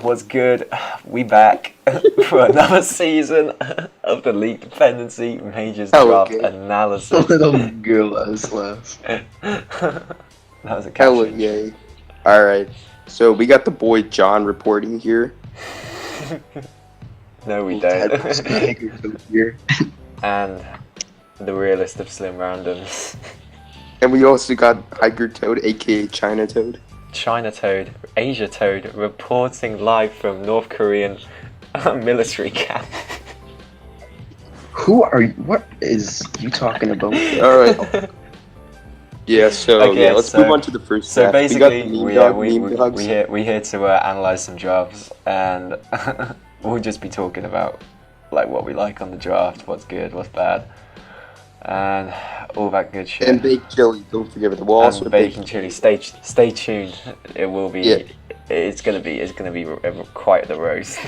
What's good? We back for another season of the League Dependency Majors Draft Analysis. Little girl as last. That was a Hell caption. yay. Alright, so we got the boy John reporting here. No, we don't. Here. And the realist of slim randoms. And we also got Hiker Toad, aka China Toad. China Toad, Asia Toad, reporting live from North Korean military camp. Who are you? What is you talking about? Alright. Yeah, so Okay, let's move on to the first So draft. basically, MEMEDOGS. we're here to analyze some drafts, and we'll just be talking about like what we like on the draft, what's good, what's bad, and all that good shit. And baked chili, don't forget it. We'll also bacon chili. Stay tuned. It will be. Yeah. It's gonna be quite the roast.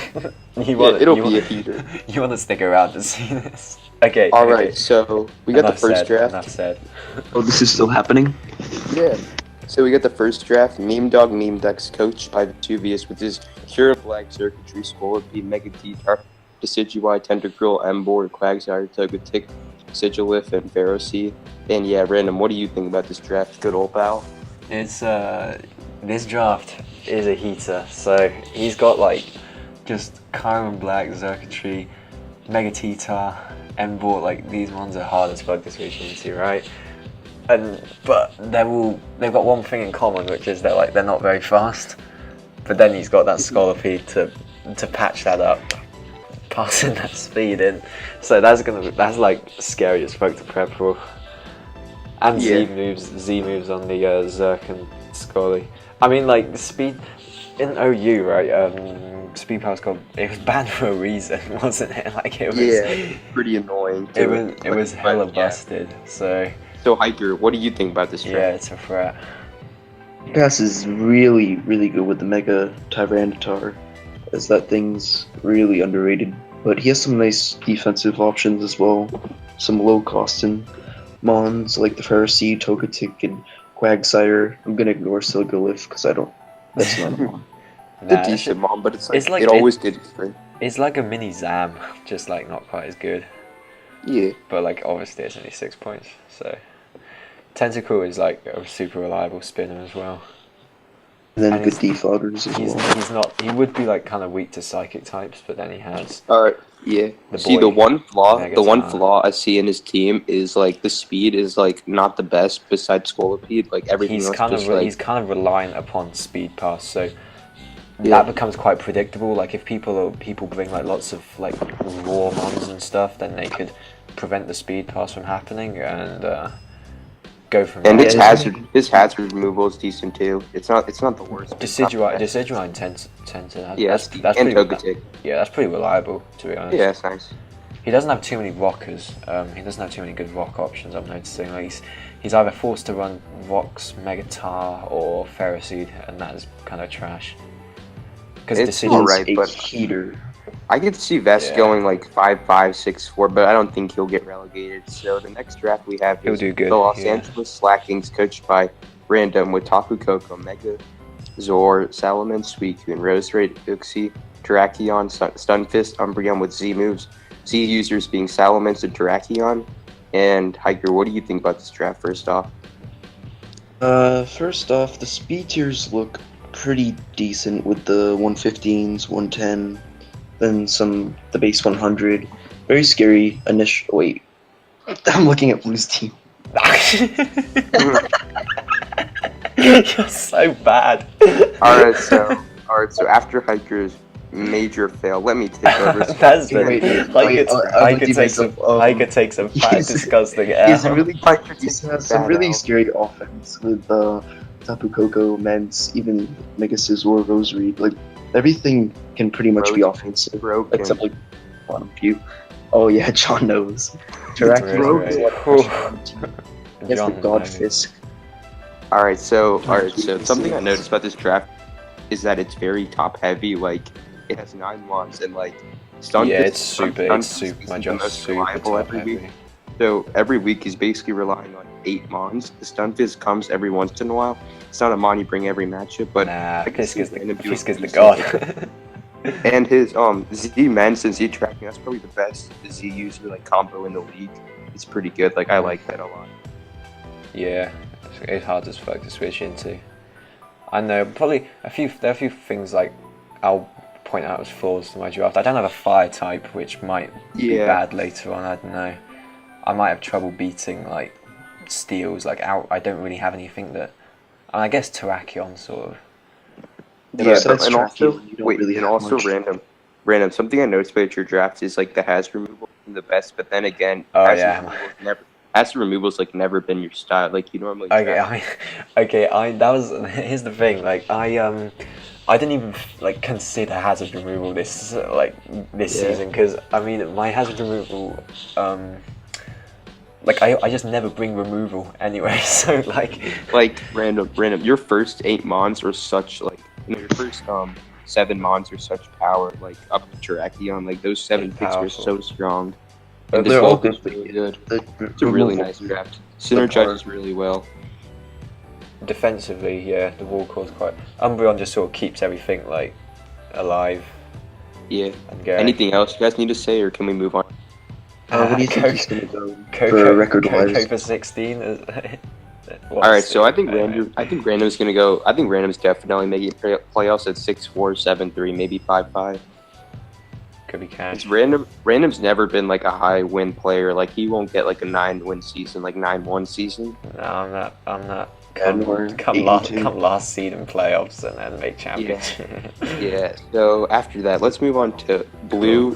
It'll be a heater. You want to stick around to see this? Okay. Alright, okay. so we got the first draft. Enough said. Oh, this is still happening? Yeah. So we got the first draft, MEMEDOG, MEMEDOGS, coached by VESUVIUS, with his pure black circuitry, Squirtle, Megateeth, Decidui, Tentacruel, Emboar, Quagsire, Togetic, Sigilif, and Ferrocy. And yeah, Random, what do you think about this draft? Good old pal. It's this draft is a heater. So he's got like just Chiron Black, Circuitry, Megateeth, Emboar. Like these ones are hard as fuck to switch into, right? But they've got one thing in common, which is they're not very fast. But then he's got that Scolipede to patch that up, passing that speed in. So that's like scary as fuck to prep for. And yeah. Z moves on the Zerk and Scully. I mean, like speed in OU, right? Speed power's it was banned for a reason, wasn't it? Like it was pretty annoying. It was hella busted. So Hiker, what do you think about this draft? Yeah, it's a threat. Pass is really, really good with the Mega Tyranitar, as that thing's really underrated. But he has some nice defensive options as well. Some low costing mons like the Ferrocy, Togetic, and Quagsire. I'm gonna ignore Sigilif because that's not a mon. It's a decent mon, but it always did for. It's like a mini Zam, just like not quite as good. Yeah. But like obviously it's only 6 points, so. Tentacruel is like a super reliable spinner as well. And then good defoggers as well. He would be like kind of weak to psychic types, but then he has. Alright, yeah. The one flaw I see in his team is like the speed is like not the best besides Scolipede. Like everything he's else he's kind of reliant upon speed pass, so that becomes quite predictable. Like if people bring like lots of like raw mons and stuff, then they could prevent the speed pass from happening and go from and his hazard removal is decent too. It's not the worst. Decidueye tend to have, that's pretty reliable, to be honest. Yeah, it's nice. He doesn't have too many rockers. He doesn't have too many good rock options, I'm noticing. Like he's either forced to run Vox, Megatar, or Ferroseed, and that is kind of trash. Because Decidueye's a heater. I could see Vest going like 5'5", 6'4", but I don't think he'll get relegated. So the next draft we have is the Los Angeles SLAKINGS, coached by Random, with Tapu Koko, Mega Zor, Salaman, Suicune, Roseraider, Uxie, Terrakion, Stunfisk, Umbreon with Z moves. Z users being Salamence and Terrakion. And Hiker, what do you think about this draft first off? First off, the speed tiers look pretty decent with the 115s, 110. Then the base 100. Very scary initial. Wait, I'm looking at Blue's team. You're so bad. Alright, so after Hiker's major fail, let me take over. That's Hiker takes a fat, disgusting L. He has some really scary offense with Tapu Koko, Mence, even Megasablo, Roseraider. Like everything can pretty much be offensive, except like bottom few. Oh yeah, John knows. Terrakion is yes, the Godfisk. Alright, so something I noticed about this draft is that it's very top heavy. Like it has 9 mons and like Stunfisk. Yeah, it's super. My job's super top heavy. So every week he's basically relying on 8 mons. The Stunfisk comes every once in a while. It's not a mon you bring every matchup, but Fisk is the god. And his Z-Mens and Z-Tracking, that's probably the best Z user like combo in the league. It's pretty good. Like I like that a lot. Yeah, it's hard as fuck to switch into. I know probably there are a few things like I'll point out as flaws to my draft. I don't have a fire type, which might be bad later on. I don't know. I might have trouble beating like steals. Like I don't really have anything that. And I guess Terrakion sort of. Yeah, and also random. Something I noticed about your draft is like the hazard removal is the best, but then again, hazard removal's like never been your style. Like you normally. Here's the thing. Like I didn't even like consider hazard removal this season because I mean my hazard removal like I just never bring removal anyway. So like random. Your first 8 mons are such like. Your first 7 mons are such power, like up to Terrakion, like those 7 picks were so strong. And they're all good. Really good. It's a really nice draft. Synergizes really well. Defensively, yeah, the wall core's quite. Umbreon just sort of keeps everything like alive. Yeah. Anything else you guys need to say, or can we move on? What do you think he's gonna go for record-wise? Coco for 16. Alright, so I think Random's gonna go. I think Random's definitely making playoffs at 6-4, 7-3, maybe 5-5. Could be cash. Random's never been like a high win player. Like he won't get like a 9-win season, like 9-1 season. No, I'm not. Come last seed in playoffs and then make championship. Yeah. So after that, let's move on to Blue,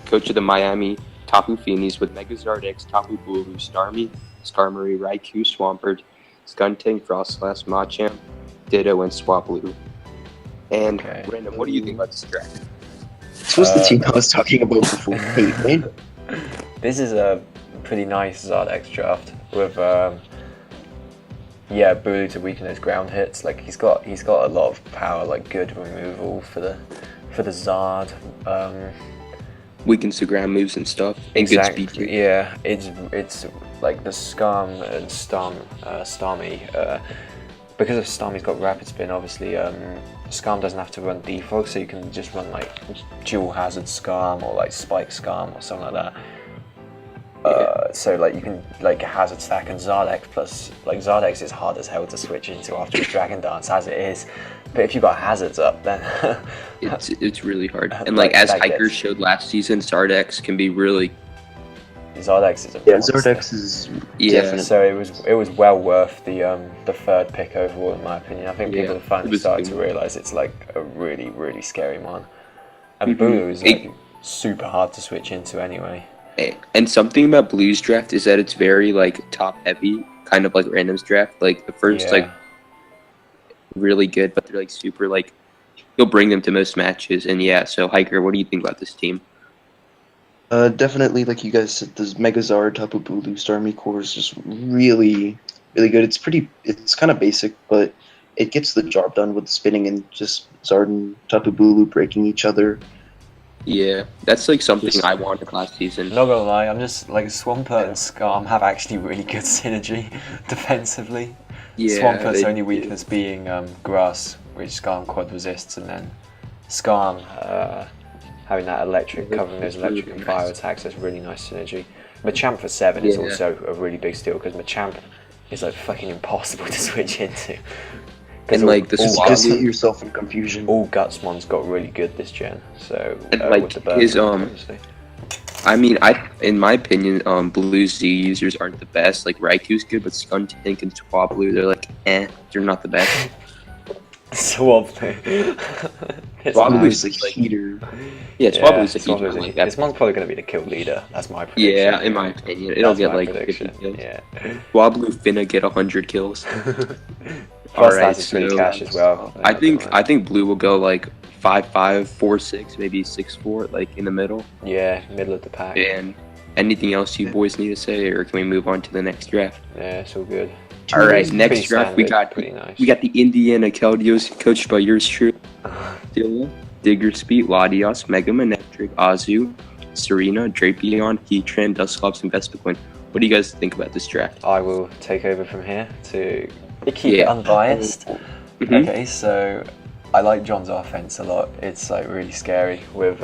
coach of the Miami TAPU FINIS with Megazard, TAPU BULBASAURS, Starmie, Skarmory, Raikou, Swampert, Skuntank, Frostlass, Machamp, Ditto, and Swablu. And Random, what do you think about this draft? This was the team I was talking about before. Hey, Random. This is a pretty nice Zardex draft with Bulu to weaken his ground hits. Like he's got a lot of power, like good removal for the Zard. Weakens the ground moves and stuff. And exactly. Good speed too. Yeah, it's like the Skarm and Starmie. Because of Starmie's got rapid spin, obviously Skarm doesn't have to run defog, so you can just run like dual hazard Skarm or like spike Skarm or something like that. So like you can like hazard stack and Zardex plus like Zardex is hard as hell to switch into after his Dragon Dance as it is. But if you've got hazards up, then it's really hard. And like as Hiker showed last season, Zardex can be really. Zardex is Zardex is definitely. So it was well worth the third pick overall in my opinion. I think people are finally starting to realize it's like a really really scary one. And Bulu is like super hard to switch into anyway. And something about Blue's draft is that it's very like top heavy, kind of like Random's draft. Like the first like really good, but they're like super like you'll bring them to most matches. And so Hiker, what do you think about this team? Definitely, like you guys said, this Megazard, Tapu Bulu, Starmie core is just really, really good. It's kind of basic, but it gets the job done with spinning and just Zard and Tapu Bulu breaking each other. Yeah, that's like something I wanted last season. Not gonna lie, I'm just like Swampert and Skarm have actually really good synergy defensively. Yeah, Swampert's only weakness being grass, which Skarm quad resists, and then Skarm having that electric, covering those electric and fire attacks, that's really nice synergy. Machamp for 7 is also a really big steal because Machamp is like fucking impossible to switch into. And like the just hit yourself in confusion. All Gutsmon's got really good this gen, so like with the his I mean, in my opinion, Blue Z users aren't the best. Like Raikou's good, but Skuntank and Swablu, they're like they're not the best. Swablu. Swablu's a heater. Yeah, Swablu's a heater. Like this one's probably going to be the kill leader. That's my prediction. Yeah, in my opinion, it'll get like 50 kills. Yeah. Swablu finna get 100 kills. Plus that's really cash as well. I think Blue will go like 5-5, 4-6, maybe 6-4, like in the middle. Yeah, middle of the pack. And anything else you boys need to say, or can we move on to the next draft? Yeah, it's all good. All right, next draft we got the Indiana KELDEOS, coached by yours truly, Diggersby, Latios, Mega Manectric, Azu, Serena, Drapion, Heatran, Dusclops, and Vespiquen. What do you guys think about this draft? I will take over from here to keep it unbiased. Okay, so I like John's offense a lot. It's like really scary with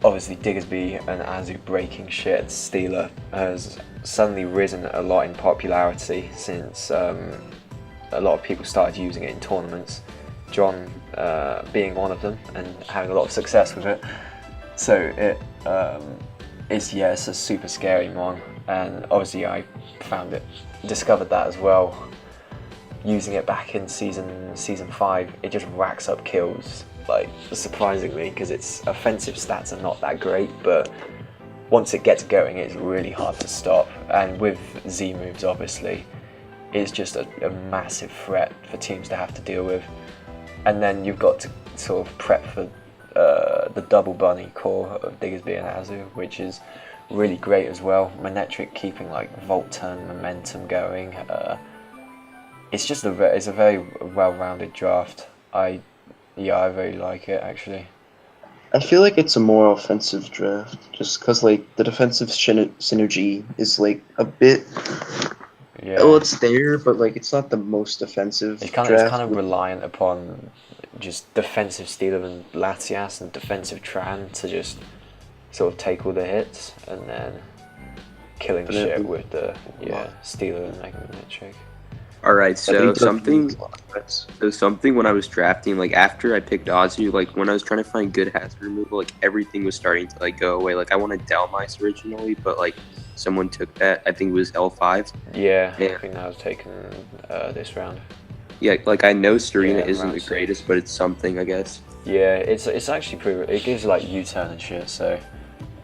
obviously Diggersby and Azu breaking shit. Stealer has suddenly risen a lot in popularity since a lot of people started using it in tournaments. John being one of them and having a lot of success with it. So it's a super scary mon, and obviously I discovered that as well. Using it back in season 5, it just racks up kills, like surprisingly, because its offensive stats are not that great, but once it gets going, it's really hard to stop. And with Z moves, obviously, it's just a massive threat for teams to have to deal with. And then you've got to sort of prep for the double bunny core of Diggersby and Azu, which is really great as well. Manetric keeping like Volt Turn momentum going. It's just a very well-rounded draft. I really like it actually. I feel like it's a more offensive draft, just because like the defensive synergy is like a bit. Yeah. Well, it's there, but like it's not the most offensive. It's kind of reliant upon just defensive Stealer and Latias and defensive Tran to just sort of take all the hits and then killing shit with the Stealer and Megametric. Alright, so something when I was drafting, like after I picked Azu, like when I was trying to find good hazard removal, like everything was starting to like go away. Like I wanted Delmice originally, but like someone took that. I think it was L5. Yeah. I think that was taken this round. Yeah, like I know Serena isn't the greatest, but it's something, I guess. Yeah, it's actually pretty. It gives you like U-turn and shit, so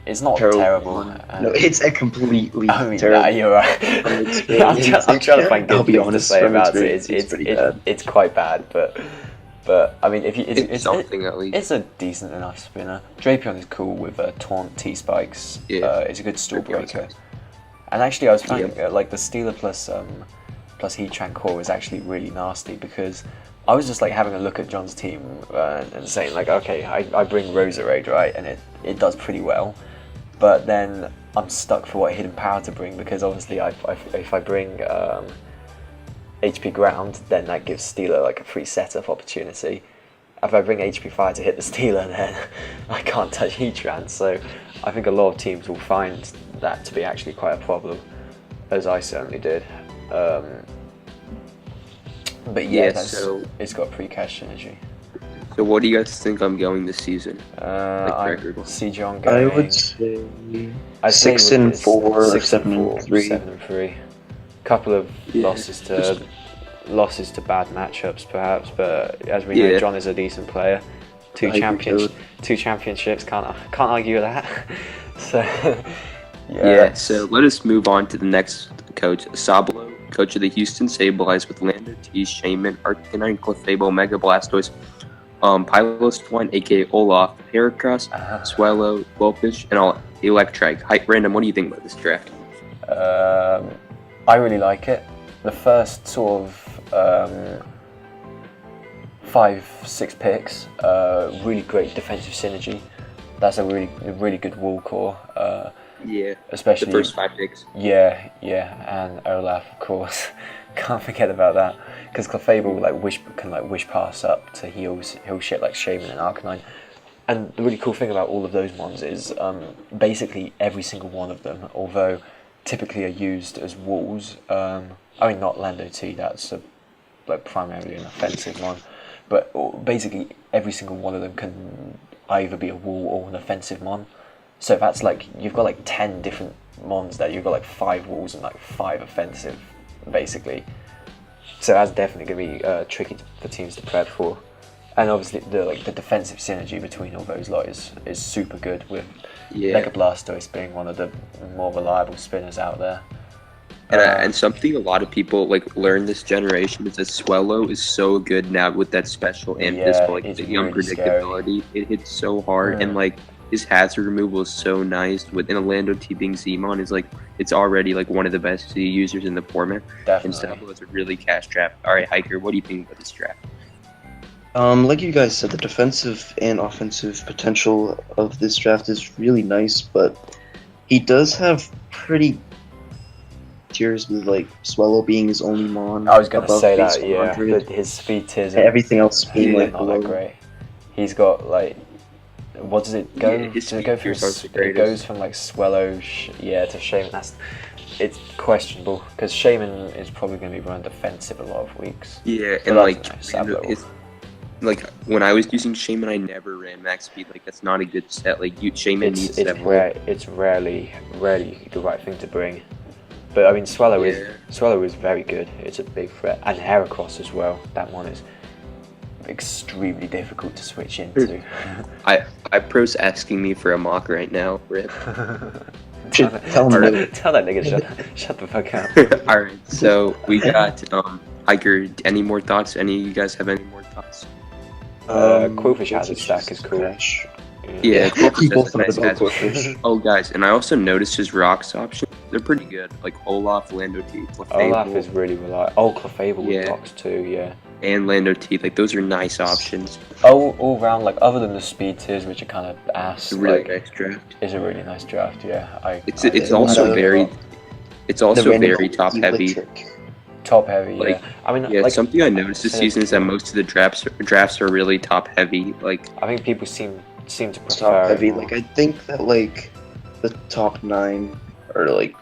it's not terrible. No, it's a completely terrible. Nah, you're right. I'm trying to find good things to say about it. It's quite bad, but I mean, if you, it's something at least. It's a decent enough spinner. Drapion is cool with taunt T spikes. Yeah, it's a good stall breaker. And actually, I was finding like the Stealer plus Heatran core is actually really nasty, because I was just like having a look at John's team and saying like, okay, I bring Roserade, right, and it does pretty well. But then I'm stuck for what hidden power to bring, because obviously if I bring HP Ground, then that gives Stealer like a free setup opportunity. If I bring HP Fire to hit the Stealer, then I can't touch Heatran. So I think a lot of teams will find that to be actually quite a problem, as I certainly did. But yeah, so it's got pre-cache synergy. So what do you guys think I'm going this season? I see John going. I would say 6-4 or 7-3. Couple of losses to bad matchups, perhaps, but as we know, John is a decent player. Two championships. Can't argue with that. So So let us move on to the next coach, Sablo, coach of the Houston Sableyes with Lando T, Shaman, Arcanine, Clefable, Mega Blastoise, Piloswine, aka Olaf, Heracross, Swallow, Wolfish, and Electrike. Hi, Random, what do you think about this draft? I really like it. The first sort of 5-6 picks, really great defensive synergy. That's a really good wall core. Especially the first 5 picks. Yeah, and Olaf, of course. Can't forget about that, because Clefable can wish pass up to heal shit like Shaman and Arcanine. And the really cool thing about all of those ones is basically every single one of them, although typically are used as walls. I mean, not Lando T, that's primarily an offensive one, but basically every single one of them can either be a wall or an offensive mon. So that's like, you've got like 10 different mons that you've got like 5 walls and like 5 offensive, basically. So that's definitely going to be tricky for teams to prep for. And obviously the defensive synergy between all those lot is super good, with Mega Blastoise being one of the more reliable spinners out there. And something a lot of people learn this generation is that Swellow is so good now with that special Amethyst, the unpredictability. It hits so hard, and his hazard removal is so nice. With Lando T being Zmon is it's already one of the best Z users in the format. Definitely. And Swellow is a really cash trap. All right, Hiker, what do you think about this draft? Like you guys said, the defensive and offensive potential of this draft is really nice, but he does have pretty tiers with like Swellow being his only mon. I was gonna above say base that, yeah, 100, but his speed tiers and everything else being like not below. that great. He's got like, what does it go? Yeah, his does it go speed from? tiers are the It greatest. goes from like Swellow, to Shaman. It's questionable because Shaman is probably going to be run defensive a lot of weeks. Yeah, So and that's like nice, Sablo. like when I was using Shaman, I never ran max speed. Like that's not a good set. Like Shaman needs It's that. rare. It's rarely the right thing to bring. But I mean, Swellow is very good. It's a big threat, and Heracross as well. That one is extremely difficult to switch into. I pro's asking me for a mock right now. Rip. Tell that nigga shut the fuck up. All right, so we got Hiker. Any more thoughts? Any of you guys have any more thoughts? Quillfish Hazard stack is cool. Crash. Yeah, People Quillfish thought has a about nice hazard. Quillfish. Oh, guys, and I also noticed his rocks options. They're pretty good. Like Olaf, Lando T, Olaf is really reliable. Oh, Clefable with Yeah. rocks too, yeah. and Lando T. Like those are nice options. All round, like other than the speed tiers, which are kind of ass, It's a really like, nice draft. is a really nice draft. Yeah, It's did also not very. It's also The very random top heavy. electric. top heavy. Like, yeah, I mean, Yeah, like something I noticed this season is that most of the drafts are really top heavy. Like I think people seem to It's prefer top heavy. it more. Like I think that like the top 9 are like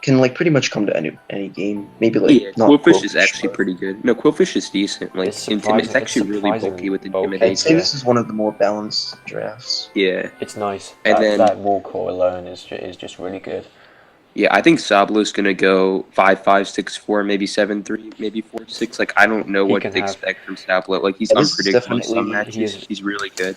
can like pretty much come to any game. Maybe like yeah, not Quillfish is Quillfish, actually but pretty good. No, Quillfish is decent. Like It's it's surprising- actually it's really surprising bulky with bulky. I'd Intimidate. say this is one of the more balanced drafts. Yeah, It's nice. And that, then- that wall core alone is just really good. yeah. I think Sablo's gonna go 5-5, 6-4, maybe 7-3, maybe 4-6. Like I don't know He what can to have- expect from Sablo. Like he's Yeah, this is unpredictable in some definitely- matches. He's really good.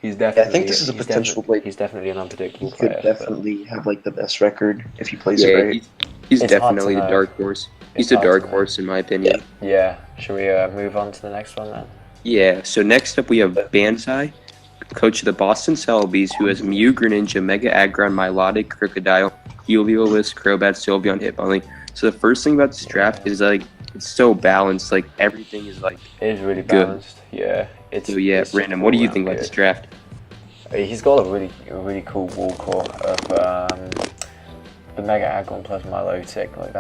He's definitely. I think this is a he's potential, definitely- like, he's definitely an unpredictable He player. could but definitely have like the best record if he plays Yeah, it right. he's It's hard to definitely a know. dark horse. It's He's a hard to dark know. horse in my opinion. Yeah. Should we move on to the next one then? Yeah, so next up we have Banzai, coach of the Boston Celebes, who has Mew, Greninja, Mega Aggron, Milotic, Crocodile, Heliolisk, Crobat, Sylveon, Hitmonlee. So the first thing about this draft is like it's so balanced. Like everything is like. It is really Good. balanced. Yeah. It's So yeah, it's Random. What do you all-round think about good. this draft? He's got a really cool wall core of the Mega Aggron plus Milotic. Like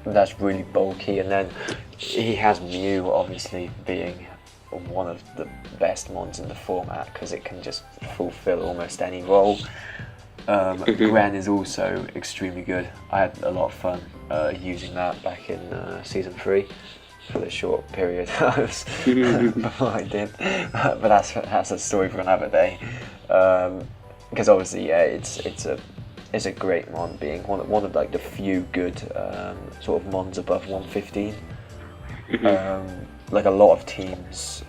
that's really bulky, and then he has Mew obviously being one of the best mons in the format because it can just fulfill almost any role. Gren is also extremely good. I had a lot of fun using that back in season 3 for the short period before I did. But that's a story for another day. Because obviously, yeah, it's a great mon, being one of like the few good sort of mons above 115. Like a lot of teams,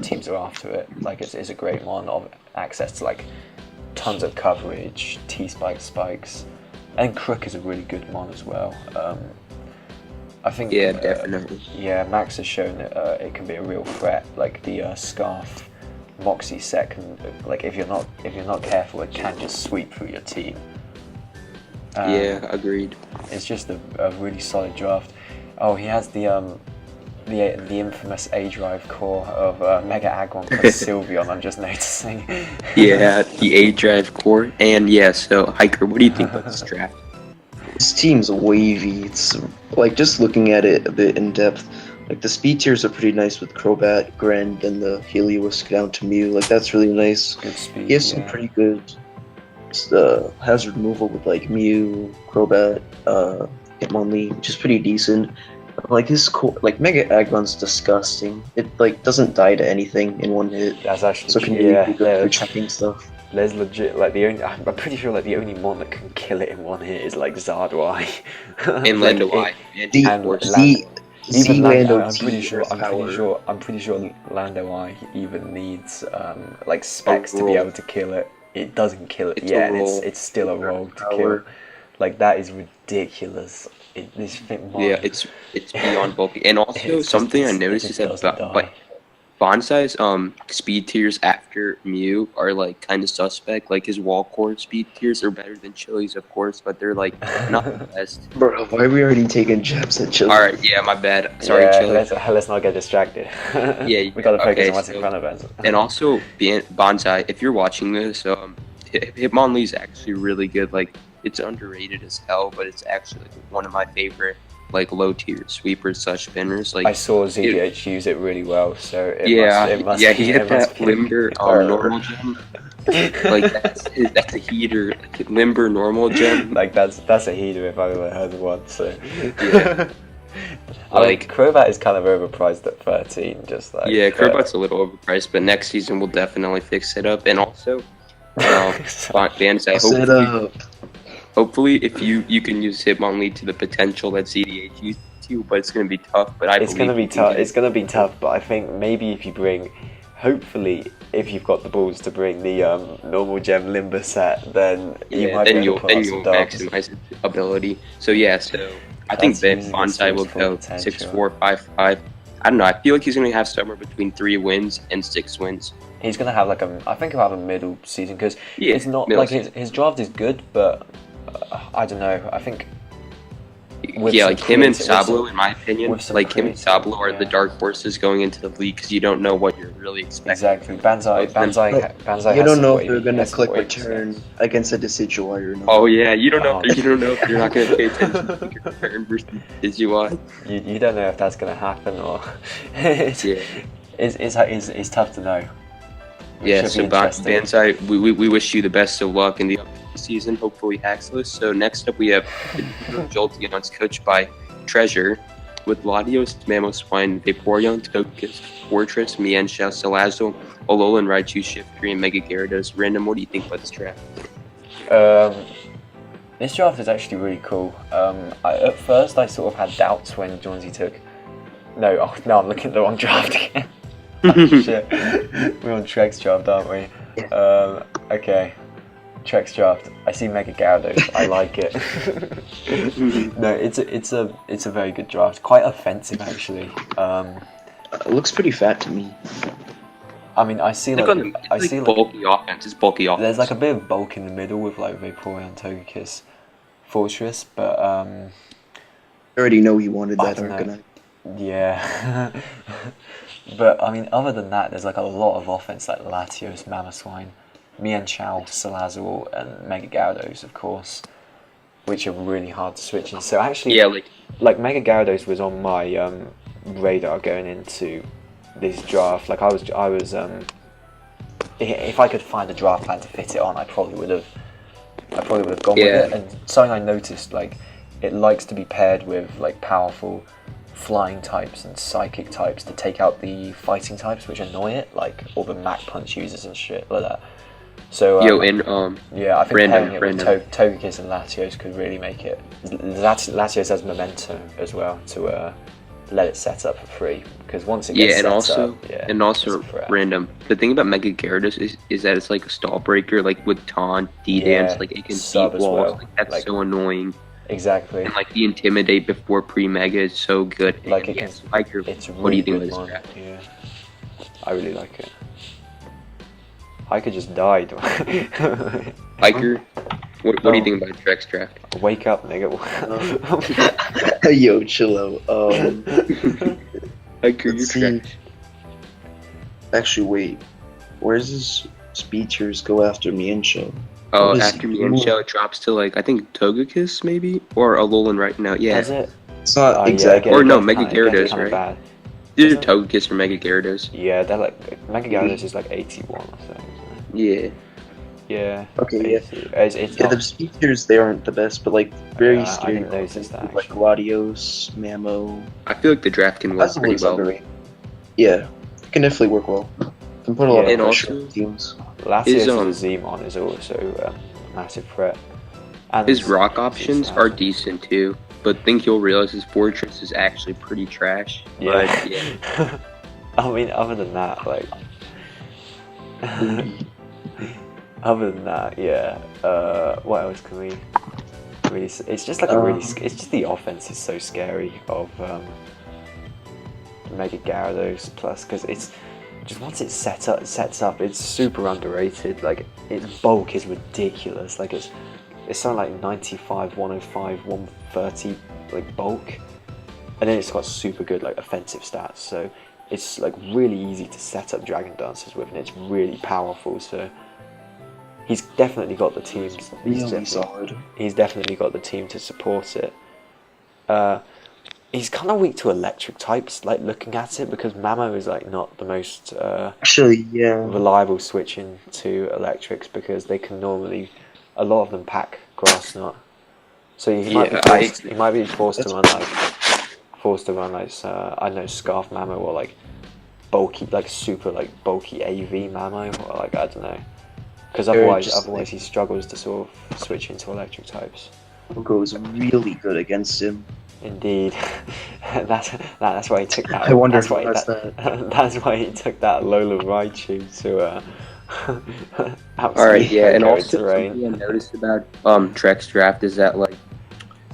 teams are after it. Like it's a great mon of access to like tons of coverage, spikes, and Crook is a really good mon as well. I think Yeah, definitely. yeah, Max has shown that it can be a real threat. Like the Scarf Moxie set can, like if you're not careful, it can just sweep through your team. Yeah, agreed. It's just a really solid draft. Oh, he has the infamous A drive core of Mega Aggron plus Sylveon. I'm just noticing. Yeah, the A drive core, and yeah. So Hiker, what do you think about this draft? This team's wavy. It's like just looking at it a bit in depth. Like the speed tiers are pretty nice with Crobat, Gren, and the Heliolisk down to Mew. Like that's really nice. Good speed. He has some yeah. pretty good hazard removal with like Mew, Crobat, Hitmonlee, which is pretty decent. Like his core, like Mega Aggron's disgusting. It like doesn't die to anything in one hit, That's actually so it can true, really be good for checking stuff. There's legit like I'm pretty sure like the only mon that can kill it in one hit is like Zardwai. And Lando I. And The and Force. Z Lando I'm pretty sure Lando I even needs like specs to be roll. able to kill it. It doesn't kill it It's yet, a and roll. it's still a roll to Power. kill. Like that is ridiculous. This fit mon. Yeah, it's beyond bulky. And also It's something I just- noticed it is just that doesn't like die. Bonsai's speed tiers after Mew are like kind of suspect. Like his wall core speed tiers are better than Chili's, of course, but they're like not the best. Bro, why are we already taking jabs at Chili? All right, yeah, my bad. Sorry, yeah, Chili. let's not get distracted. Yeah, we gotta focus okay, on what's in so- front of us. And also, Bonsai, if you're watching this, Hitmonlee is actually really good. Like, it's underrated as hell, but it's actually like one of my favorite like low tier sweepers / spinners. Like, I saw ZDH use it really well, so it must he be, hit it that must be limber normal gem. Like that's a heater. Like, limber normal gem. Like that's a heater if I've ever heard of one. So Yeah. I mean, Like, Crobat is kind of overpriced at 13. Just like yeah, Crobat's a little overpriced, but next season we'll definitely fix it up. And also, Banzai, hopefully, if you can use Hitmonlee to the potential that ZDH used to, but it's gonna be tough. But it's gonna be tough. It's gonna be tough. But I think maybe if you bring, hopefully, if you've got the balls to bring the normal gem Limber set, then you might be able to you'll maximize its ability. So yeah, I think that Banzai will go 6-4, 5-5. I don't know. I feel like he's gonna have somewhere between 3 wins and 6 wins. He's gonna have like I think he'll have a middle season because it's not like his draft is good, but I don't know. I think like him and Sablo, in my opinion, like him and Sablo are the dark horses going into the league because you don't know what you're really expecting. Exactly. Banzai. You don't know if you're gonna click return against a Decidueye or not. Oh yeah, you don't know. You don't know if you're not gonna pay attention to click return versus Decidueye. You don't know if that's gonna happen or. It's tough to know. Yeah, so Banzai, we wish you the best of luck in the upcoming season, hopefully Axeless. So next up we have JOLTEONS, coached by TREQSURE, with Latios, Mamoswine, Vaporeon, Togekiss, Fortress, Mienshao, Salazzle, Alolan, Raichu, Shiftry, and Megagardos. Random, what do you think about this draft? This draft is actually really cool. At first I sort of had doubts when JORNSY took... No, I'm looking at the wrong draft again. Oh, shit. We're on Trex draft, aren't we? Okay. Trex draft. I see Megagardos. I like it. No, it's a very good draft. Quite offensive actually. It looks pretty fat to me. I mean, I see bulky offense. It's bulky offense. There's like a bit of bulk in the middle with like Vaporeon, Togekiss, Fortress, but I already know he wanted that Arcanine. Yeah. But I mean, other than that, there's like a lot of offense like Latios, Mamoswine, Mienshao, Salazzle, and Megagardos, of course, which are really hard to switch in. So actually, yeah, like Megagardos was on my radar going into this draft. Like I was if I could find a draft plan to fit it on, I probably would have gone with it. And something I noticed, like, it likes to be paired with like powerful flying types and psychic types to take out the fighting types which annoy it, like all the Mach Punch users and shit like that. So yeah, I think pairing it with Togekiss and Latios could really make it. Latios has momentum as well to let it set up for free, because once it gets and also random. The thing about Megagardos is that it's like a stall breaker, like with taunt, D-dance, like it can beat walls. Well. Like, that's like, so annoying. Exactly. And like the intimidate before pre-mega is so good. Like and it's really what do you think of this draft? Yeah, I really like it. Hiker just died. Hiker, what do you think about Trex draft? Wake up, nigga. Yo, chill out. Hiker, you're trash. Actually, wait. Where's his speed tiers go after Mienshao? Oh, after Mienshao, it drops to like, I think Togekiss maybe? Or Alolan right now, yeah. Does it? It's not exactly. Or no, Megagardos, right? Bad. Either Togekiss or Megagardos. Yeah, they're like, Megagardos is like 81 or something. Yeah. Yeah. Okay, yeah. It's the speed tiers, they aren't the best, but like, very scary. I didn't notice that. Like Latios, Mamo. I feel like the draft can work pretty well. Yeah, it can definitely work well. Can put a lot of pressure on teams. Latios and Zmon is also a massive threat. And his rock options are decent too, but I think you'll realize his Fortress is actually pretty trash. Yeah. But, yeah. I mean, other than that, like... other than that, yeah. What else can we... It's just like a really... It's just the offense is so scary of Megagardos plus, because it's... Just once it's sets up, it's super underrated. Like, its bulk is ridiculous. Like, it's something like 95, 105, 130 like bulk, and then it's got super good like offensive stats. So it's like really easy to set up Dragon Dancers with, and it's really powerful. So he's definitely got the teams. Really solid. He's definitely got the team to support it. He's kind of weak to electric types, like looking at it, because Mamo is like not the most actually, yeah, reliable switching to electrics, because they can normally, a lot of them pack grass knot. So he might be forced to run like I don't know, Scarf Mamo, or like bulky, like super like bulky AV Mamo, or like I don't know, because otherwise he struggles to sort of switch into electric types. Goes really good against him. Indeed, that's why he took that. I wonder that's why that's why he took that Lola Raichu to Alright, yeah, and also something I noticed about Trex draft is that like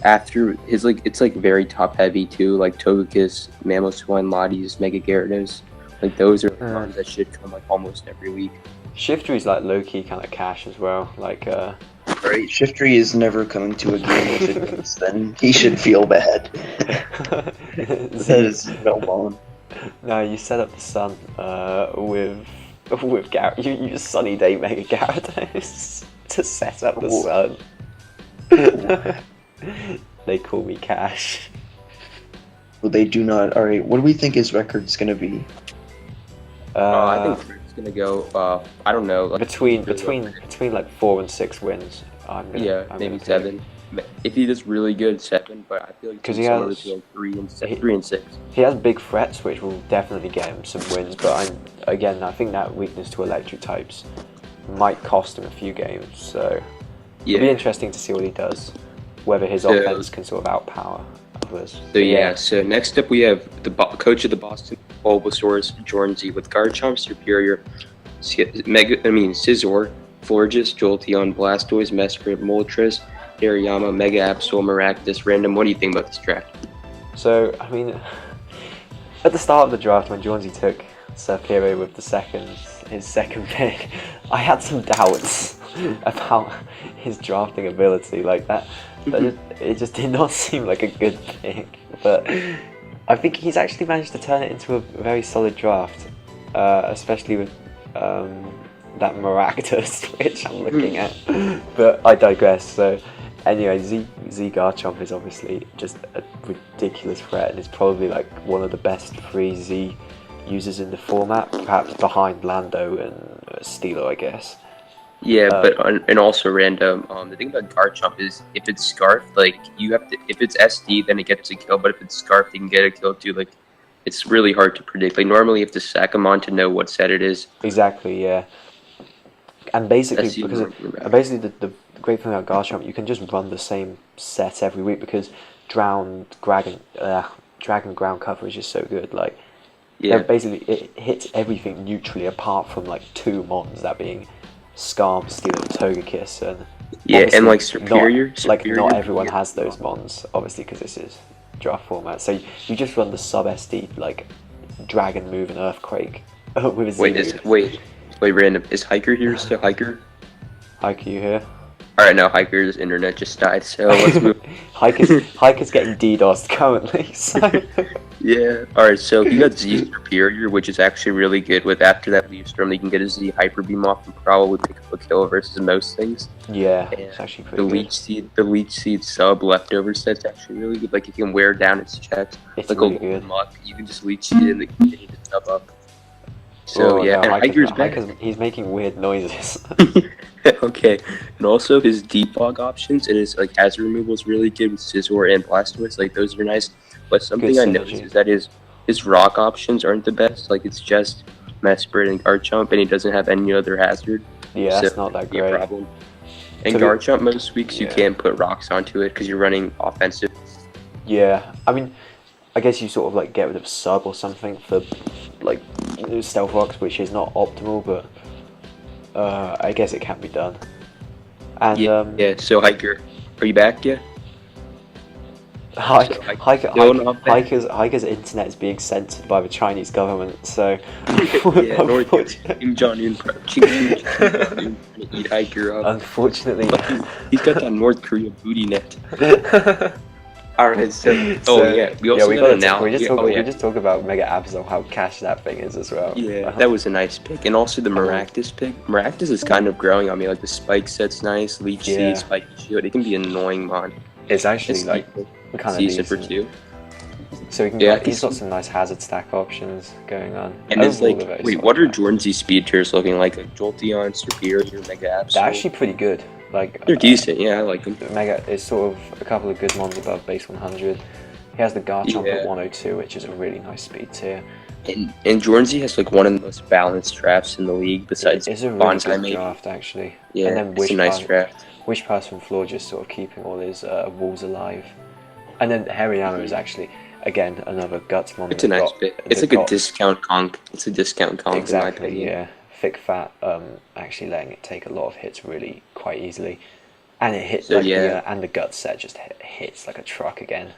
after his it's like very top heavy too, like Togekiss, Mamoswine, Latios, Megagardos. Like those are cards that should come like almost every week. Shiftry's like low key kind of cash as well, like Right, Shiftry is never coming to a game if it wins, then he should feel bad. That is no bone. No, you set up the sun with Garrett. You use Sunny Day Mega Gyarados to set up the sun. They call me Cash. Well, they do not. Alright, what do we think his record's gonna be? I think it's gonna go. I don't know. Like, between like 4 and 6 wins. I'm maybe 7. If he does really good, 7. But I feel like because he has between 3 and 6. He has big threats, which will definitely get him some wins. But I think that weakness to electric types might cost him a few games. So it'll be interesting to see what he does. Whether his offense can sort of outpower others. So next up we have the coach of the Boston Bulbasaurs, Jornsy, with Garchomp, Superior, Scizor, Florges, Jolteon, Blastoise, Mesprit, Moltres, Hariyama, Mega Absol, Maractus, Random. What do you think about this draft? So, I mean, at the start of the draft when Jornsy took Superior with his second pick, I had some doubts about his drafting ability. Like it just did not seem like a good pick. But I think he's actually managed to turn it into a very solid draft, especially with that Maractus, which I'm looking at. But I digress. So anyway, Z Garchomp is obviously just a ridiculous threat, and is probably like one of the best free Z users in the format, perhaps behind Lando and Steelo, I guess. Yeah, and also Random. The thing about Garchomp is if it's Scarfed, like you have to. If it's SD, then it gets a kill. But if it's Scarfed, you can get a kill too. Like it's really hard to predict. Like normally, you have to sack him on to know what set it is. Exactly. Yeah. And basically, the great thing about Garchomp, you can just run the same set every week because Dragon ground coverage is so good. Like, basically it hits everything neutrally apart from like 2 mons, that being Scarm, Steelo, and Togekiss, and and like Superior. Not everyone has those mons, obviously, because this is draft format. So you just run the sub SD like Dragon move and Earthquake with a Z. Wait, Random. Is Hiker here still? Hiker, you here? Alright, no, Hiker's internet just died, so let's move. Hiker's getting DDoSed currently, so... Yeah, alright, so he got Z Superior, which is actually really good. With after that Leaf Storm, he can get a Z Hyper Beam off and probably pick up a kill versus most things. Yeah, it's actually pretty good. The Leech Seed sub leftover set's actually really good. Like, you can wear down its checks. It's like really a good. Muck, you can just Leech Seed and then continue to sub up. So, and Hiker's back. He's making weird noises. Okay, and also his defog options and his like hazard removal is really good with Scizor and Blastoise. Like those are nice. But something I noticed is that his rock options aren't the best. Like it's just Mesprit and Garchomp, and he doesn't have any other hazard. Yeah, that's not that great. Problem. And Garchomp, most weeks you can't put rocks onto it because you're running offensive. Yeah, I mean, I guess you sort of like get rid of sub or something for like stealth rocks, which is not optimal, but I guess it can be done. And so Hiker, are you back yet? Hiker's internet is being censored by the Chinese government, so Kim Jong-un to eat Hiker up. Unfortunately, he's got that North Korea booty net. Alright, so we just talk about MEGASABLO, how cash that thing is as well. Yeah, that was a nice pick, and also the Maractus pick. Maractus is kind of growing on me. Like the spike set's nice, leech seed, spiky shield. It can be an annoying mon. It's actually like kind of decent for 2. So we can he's got some nice hazard stack options going on. And it's like, wait, what are JORNSY's speed tiers looking like? Like Jolteon, Superior, MEGASABLO? They're actually pretty good. Like they're decent, yeah, I like them. Mega is sort of a couple of good mons above base 100. He has the Garchomp at 102, which is a really nice speed tier. And JORNSY has like one of the most balanced drafts in the league, besides it's a really good draft actually. Yeah, and then it's a nice draft. Wish Pass from Floor just sort of keeping all his walls alive. And then Hariyama is actually, again, another Guts mon. It's a nice pick. It's like a discount conk. It's a discount conk. Exactly, yeah. Thick fat, actually letting it take a lot of hits really quite easily. And it hits and the Guts set just hits like a truck again.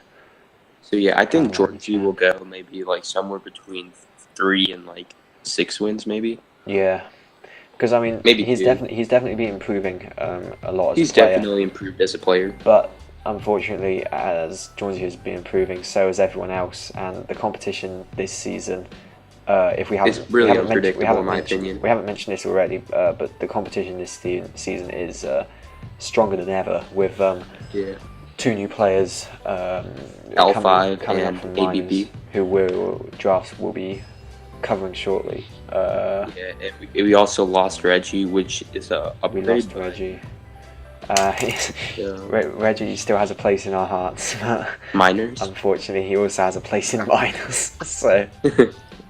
So yeah, I think JORNSY will go maybe like somewhere between 3 and like 6 wins maybe. Yeah. Because I mean, maybe he's definitely been improving a lot as a player. He's definitely improved as a player. But unfortunately, as JORNSY has been improving, so has everyone else, and the competition this season, if we haven't, it's really we unpredictable in my opinion. We haven't mentioned this already, but the competition this season is stronger than ever with 2 new players, L5 coming and up from ABB, who drafts will be covering shortly. And we also lost Reggie, which is a upgrade. We lost Reggie. Reggie still has a place in our hearts. Minors. Unfortunately, he also has a place in minors. So.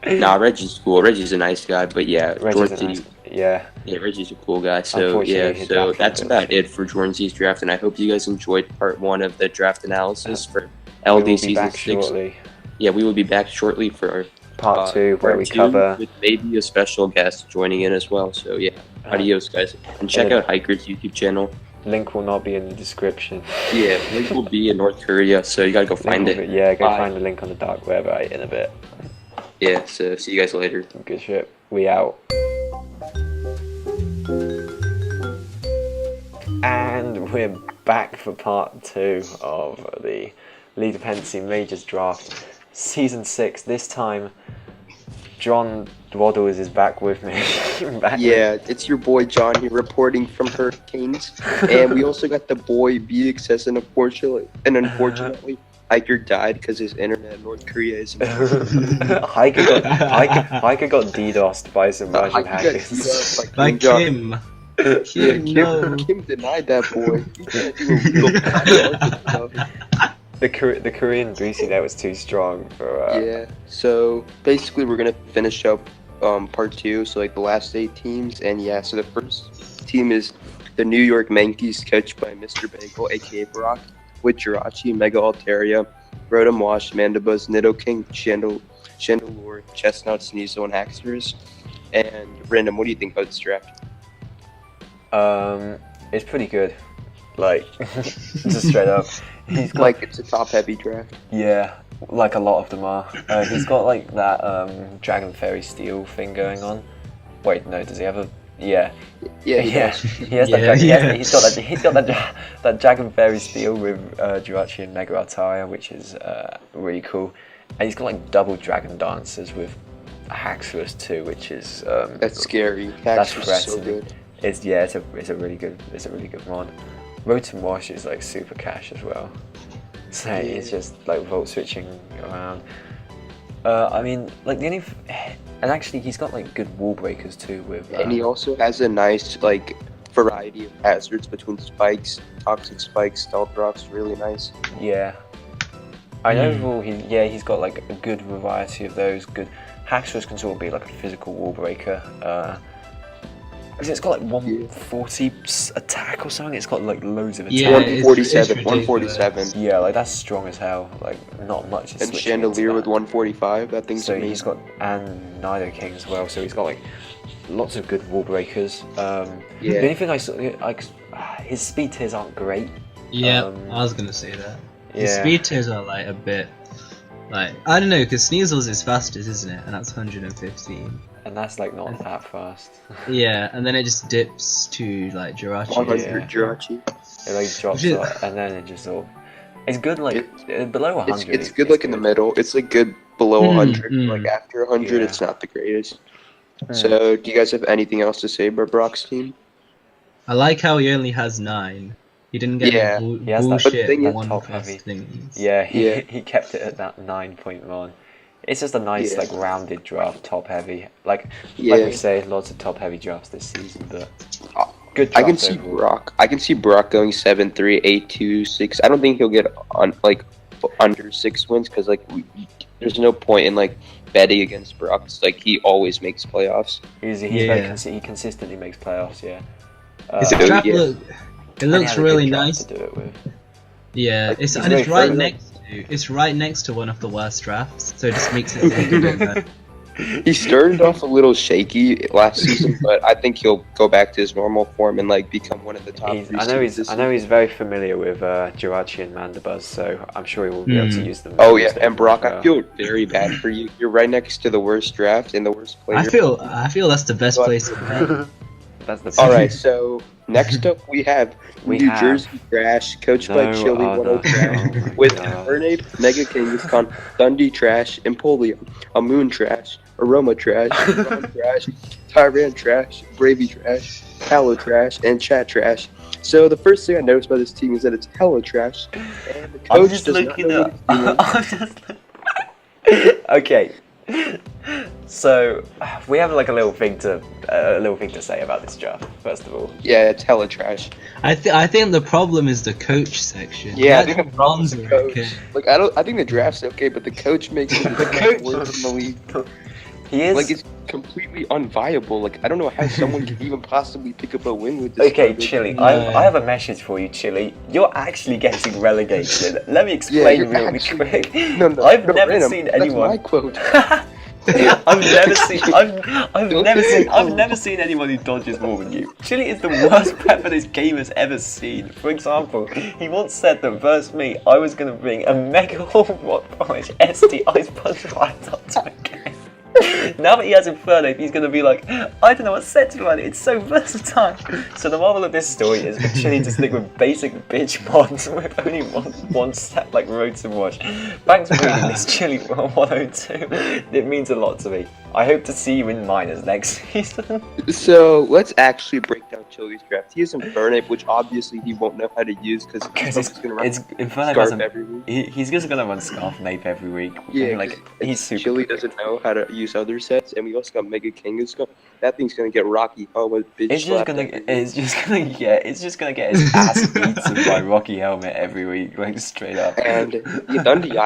Nah, Reggie's cool. Reggie's a nice guy, but yeah, Reggie's Reggie's a cool guy. So yeah, so that's about it for JORNSY's draft, and I hope you guys enjoyed part 1 of the draft analysis for LD season 6. Shortly. Yeah, we will be back shortly for part 2, where we cover with maybe a special guest joining in as well. So yeah, adios guys, and check out Hiker's YouTube channel. Link will not be in the description. Yeah, link will be in North Korea, so you gotta go find it. Yeah, go find the link on the dark web in a bit. Yeah, so see you guys later. Good shit. We out. And we're back for part 2 of the League Dependency Majors draft. Season 6. This time, John Waddles is back with me. It's your boy John here reporting from Hurricanes. And we also got the boy BXS, and unfortunately Hiker died because his internet in North Korea is Hiker got DDoSed by some Russian hackers. By Kim. Kim denied that boy. The Korean Boosie there was too strong for so basically we're gonna finish up part 2, so like the last 8 teams, and so the first team is the New York MANKEYS, coached by Mr. Bagel, aka Barack, with Jirachi, Mega Altaria, Rotom Wash, Mandibuzz, Nidoking, Chandelure, Chestnut, Sneasel, and Haxorus. And Random, what do you think about this draft? It's pretty good. Like, just straight up. He's got, like, it's a top-heavy draft. Yeah, like a lot of them are. He's got like that Dragon Fairy Steel thing going on. Wait, no, does he have a? Yeah. He has that. He's got that Dragon Fairy Steel with Jirachi and Mega Altaria, which is really cool. And he's got like double Dragon Dancers with Haxorus too, which is that's scary. Haxorus is so good. It's a really good mod. Rotom Wash is like super cash as well. So it's just like volt switching around. I mean, like the only, and actually he's got like good wall breakers too with. And he also has a nice like variety of hazards between spikes, toxic spikes, stealth rocks. Really nice. Yeah. I know overall he's got like a good variety of those. Good Haxorus can sort of be like a physical wall breaker. Because it's got like 140 attack or something. It's got like loads of attack. Yeah, 147. Yeah, like that's strong as hell. Like not much. And Chandelier with 145. That thing's amazing. He's got, and Nidoking as well. So he's got like lots of good wall breakers. The only thing I saw, like, his speed tiers aren't great. Yeah, I was gonna say that. His speed tiers are like a bit, like, I don't know, because Sneasel's is fastest, isn't it? And that's 115. And that's like not that fast. Yeah, and then it just dips to like Jirachi. 100 Jirachi. It like drops off, and then it just all. It's good, like below 100. It's good, like in the middle. It's like good below 100. Like after 100, Yeah. it's not the greatest. So, do you guys have anything else to say about Brock's team? I like how he only has 9. He didn't get Yeah. the He has that bullshit thing is one top plus heavy. things. Yeah, Yeah. he kept it at that 9.1. It's just a nice, Yeah. like, rounded draft, top heavy. Like Yeah. we say, lots of top heavy drafts this season, but good draft I can see overall. Brock. I can see Brock going 7-3, 8-2, 6. I don't think he'll get on like under 6 wins because like there's no point in like betting against Brock. It's like he always makes playoffs. He's Yeah. very he consistently makes playoffs, yeah. His So, draft yeah. it And he looks had a really good draft nice. to do it with. Yeah, Like, it's he's and it's very right friendly. it's right next to one of the worst drafts, so it just makes it look a bit better. He started off a little shaky last season, but I think he'll go back to his normal form and like become one of the top 3 I know seeds this he's very familiar with Jirachi and Mandibuzz, so I'm sure he will be able to use them. Oh yeah, and Brock, I feel very bad for you. You're right next to the worst draft and the worst player. I feel that's the best place to bet. That's the All right, so next up we have New Jersey Trash, coached by Chili 103, with Infernape, Mega Kangaskhan, Dundee Trash, Empoleon, Amoon Trash, Aroma Trash, Ron Trash, Tyran Trash, Bravey Trash, Hallow Trash, and Chat Trash. So the first thing I noticed about this team is that it's hella trash, and the I'm coach just does not looking know up. what he's doing. Okay, so we have like a little thing to say about this draft. First of all, Yeah, it's hella trash. I think the problem is the coach section. Yeah, I The think the problem's the runs coach. are okay. Like I think the draft's okay, but the coach makes it the worst in the league. he is Like it's completely unviable. Like I don't know how someone can even possibly pick up a win with this. okay. garbage. Chili, No. I have a message for you, Chili. You're actually getting relegated. Let me explain you're really actually- quick. No, I've no, never random. seen That's anyone. my quote. I've never seen anyone who dodges more than you. Chili is the worst prepper this game has ever seen. For example, he once said that versus me, I was gonna bring a mega rock polish SD Ice Punch right up to a game. Now that he has Inferno, he's gonna be like, I don't know what set to run, it's so versatile. So the moral of this story is for Chili to stick with basic bitch mods with only one step like Road to Watch. Thanks for reading this, Chili 102. It means a lot to me. I hope to see you in minors next season. So let's actually break down Chili's draft. He has Infernape, which obviously he won't know how to use because he's gonna run Inferno Scarf doesn't. every week. He's just gonna run Scarf Nape every week. Yeah, like he's super. Chili doesn't know how to use other sets, and we also got Mega Kangaskhan. That thing's gonna get Rocky Helmet bitch It's just slapped gonna. every week. It's just gonna get his ass beaten by Rocky Helmet every week, like straight up. And the Dundee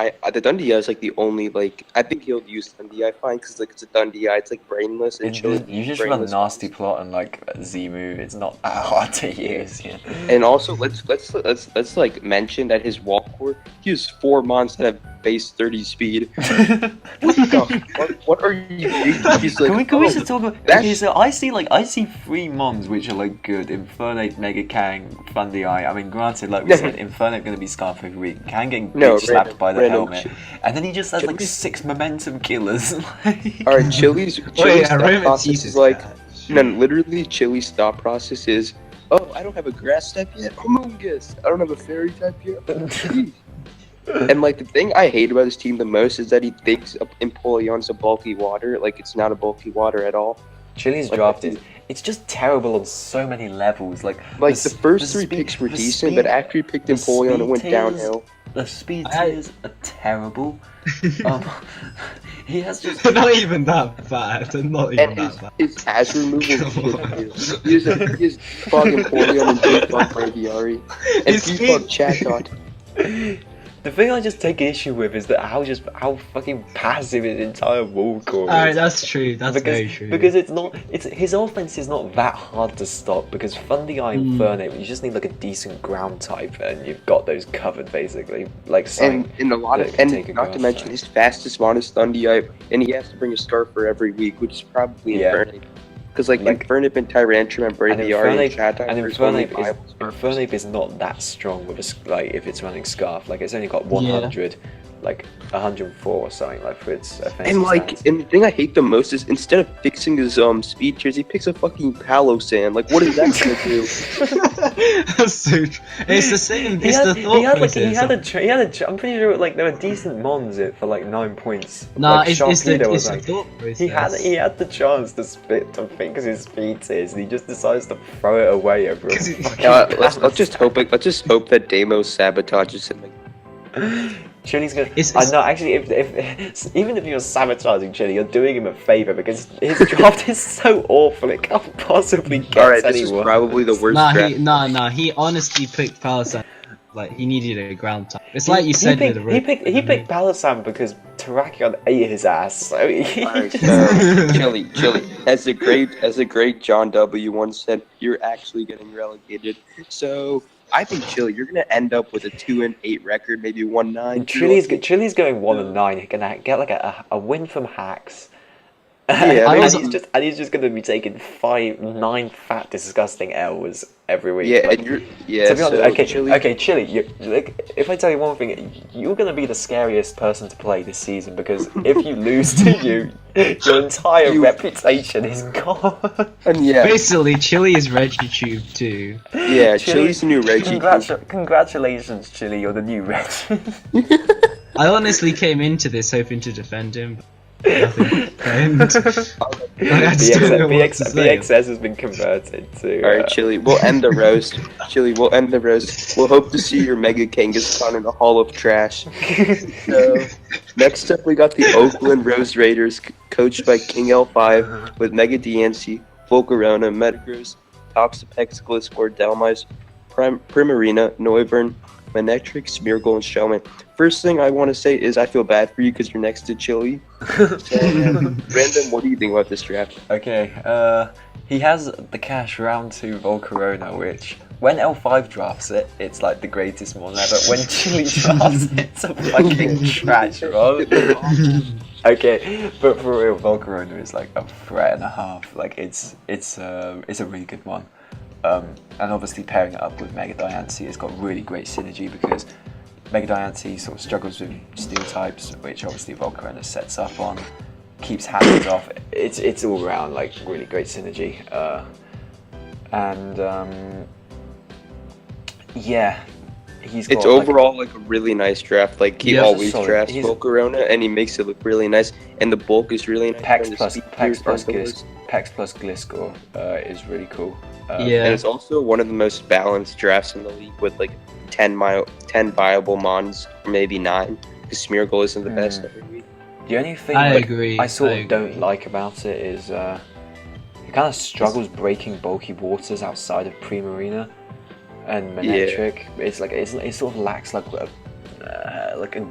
Eye is like the only like I think he'll use Dundee Eye fine because like it's a Dundee Eye, it's like brainless and Chili. You just run nasty plot and like Z move. It's not that hard to use. Yeah. And also let's like mention that his wall core, he has 4 mons that have base 30 speed. What are you doing? He's like, Can we just talk about? that's- Okay, so I see 3 mons which are like good. Infernate, Mega Kang, Fundy Eye. I mean, granted, like we No. said, Infernate gonna be Scarf every week. Kang getting No, bitch slapped random- by the random helmet, and then he just has like Chili- 6 momentum killers. Like- All right, Chili's Wait, thought Aroma process teases is like that. no, literally Chili's thought process is, oh, I don't have a grass type yet. Humongous. I don't have a fairy type yet. Jeez. And like the thing I hate about his team the most is that he thinks Empoleon's a bulky water. Like it's not a bulky water at all. Chili's Like, draft is it's just terrible on so many levels. Like the first 3 speed- picks were the decent, speed- but after he picked the Empoleon, it speed went tiers- downhill. The speed I- tiers are terrible. He has just They're not even that bad. They're not even And that bad. his Azure removal Come is he has Fog Empoleon and Defog Braviary. And His Defog speed- Chatot. the thing I just take issue with is that how fucking passive his entire wall core is. Alright, that's true. That's very true. Because it's his offense is not that hard to stop because Fundy Eye and Inferno, you just need like a decent ground type and you've got those covered basically. Like And in a lot that of, can and take a not to grass mention type. his fastest mon is Thundy, and he has to bring a Scarfer every week, which is probably Yeah. Infernape. Because like Like- Infernape and Tyrantrum and Braviary and Chatot and are his only Infernape viable Scarfers. is not that strong with like if it's running Scarf. Like it's only got 100 like 104 or something like for its offensive And like, stats. and the thing I hate the most is instead of fixing his speed tiers, he picks a fucking Palo Sand. Like, what is that gonna do? That's so true. It's the same. He It's had, the he thought had like process. I'm pretty sure like there were decent mons it for like 9 points. Nah, like, it's the Sharknedo was thought process. he had the chance to fix his speed tiers, and he just decides to throw it away over a fucking Let's just hope that Deimos sabotages him. Chili's gonna. It's- I know. Actually, if even if you're sabotaging Chili, you're doing him a favor because his draft is so awful. It can't possibly get Alright, this is anyone. probably the worst Nah, draft. he honestly picked Palisade. Like, he needed a ground type. It's like you said with the road. He picked Palisade because Terrakion ate his ass. So he Alright, just- so Chili. As the great John W. once said, you're actually getting relegated. So I think Chili, you're gonna end up with a 2-8 record, maybe 1-9. Chili's going 1-9. He's gonna get like a win from hacks. Yeah, and he's just gonna be taking 9 fat disgusting L's every week. Yeah, Like, and you're to be honest, so okay, Chili, okay, Chili. Like, if I tell you one thing, you're gonna be the scariest person to play this season because if you lose to you, your entire reputation is gone. and yeah, Basically, Chili is ReggieTube too. yeah, Chili's the new Reggie. Congratulations, Chili. You're the new Reggie. I honestly came into this hoping to defend him. But nothing happened. I just don't know what to say. BXS has been converted to. Alright, Chili, we'll end the roast. Chili, we'll end the roast. We'll hope to see your Mega Kangaskhan in the Hall of Trash. So, next up, we got the Oakland ROSERAIDERS, coached by King L5, with Mega DNC, Volcarona, Metagross, Toxapex, Gliscor, Delmise, Primarina, Noivern, Manectric, Smeargle, and Shellman. First thing I want to say is I feel bad for you because you're next to Chili. So, Random, what do you think about this draft? Okay, he has the cash round 2 Volcarona, which when L5 drafts it, it's like the greatest mon ever. When Chili drafts it, it's a fucking trash roll. Okay, but for real, Volcarona is like a threat and a half. Like it's a really good one. And obviously pairing it up with Mega Diancie has got really great synergy because Mega Diancie sort of struggles with steel types, which obviously Volcarona sets up on, keeps hazards off. It's all around like really great synergy. Yeah, he's got, It's overall like a really nice draft. Like he Yeah, always solid. drafts He's- Volcarona and he makes it look really nice. And the bulk is really nice. Pex and the plus speed tiers Pex are plus Gliscor is really cool. Yeah. And it's also one of the most balanced drafts in the league with like 10 viable mons, maybe 9. Because Smeargle isn't the best every week. The only thing I like, agree. I sort of agree. don't like about it is he kind of struggles breaking bulky waters outside of Primarina and Manectric. It's like it sort of lacks like a